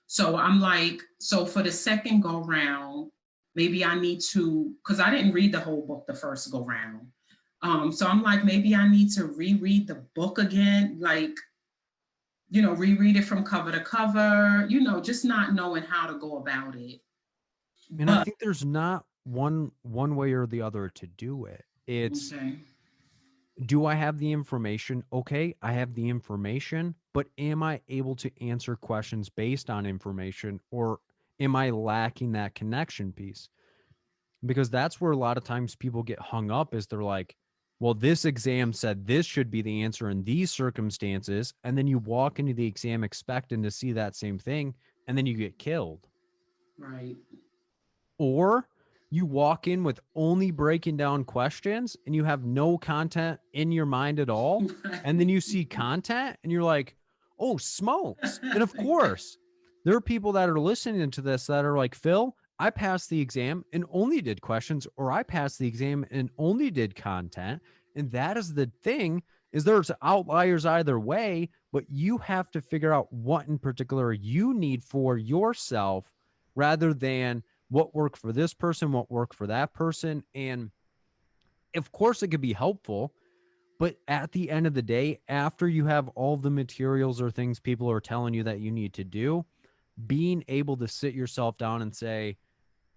S7: So I'm like, so for the second go round, maybe I need to, because I didn't read the whole book the first go round. So I'm like, maybe I need to reread the book again, like, reread it from cover to cover, just not knowing how to go about it.
S3: And I think there's not one way or the other to do it. It's,
S7: okay.
S3: Do I have the information? Okay, I have the information, but am I able to answer questions based on information, or am I lacking that connection piece? Because that's where a lot of times people get hung up is they're like, well, this exam said this should be the answer in these circumstances. And then you walk into the exam expecting to see that same thing, and then you get killed.
S7: Right.
S3: Or you walk in with only breaking down questions and you have no content in your mind at all. And then you see content and you're like, oh, smokes. And of course, there are people that are listening to this that are like, Phil, I passed the exam and only did questions, or I passed the exam and only did content. And that is the thing, is there's outliers either way, but you have to figure out what in particular you need for yourself rather than what worked for this person, what worked for that person. And of course it could be helpful, but at the end of the day, after you have all the materials or things people are telling you that you need to do, being able to sit yourself down and say,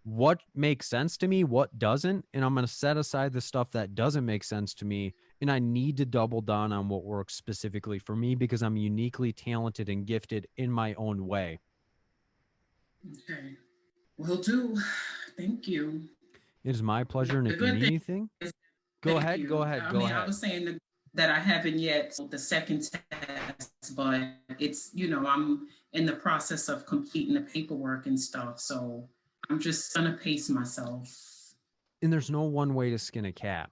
S3: what makes sense to me, what doesn't, and I'm going to set aside the stuff that doesn't make sense to me, and I need to double down on what works specifically for me because I'm uniquely talented and gifted in my own way.
S7: Okay. Will do. Thank you.
S3: It is my pleasure. And if you need anything, go ahead.
S7: I was saying that I haven't yet the second test, but it's, I'm in the process of completing the paperwork and stuff. So I'm just going to pace myself.
S3: And there's no one way to skin a cat.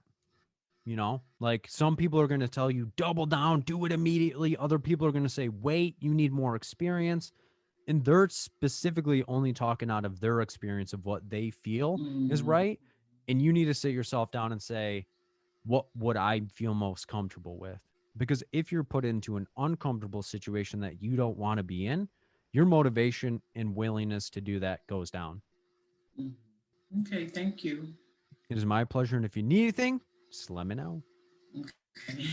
S3: Like some people are going to tell you double down, do it immediately. Other people are going to say, wait, you need more experience. And they're specifically only talking out of their experience of what they feel is right. And you need to sit yourself down and say, what would I feel most comfortable with? Because if you're put into an uncomfortable situation that you don't want to be in, your motivation and willingness to do that goes down.
S7: Okay, thank you.
S3: It is my pleasure. And if you need anything, just let me know.
S7: Okay.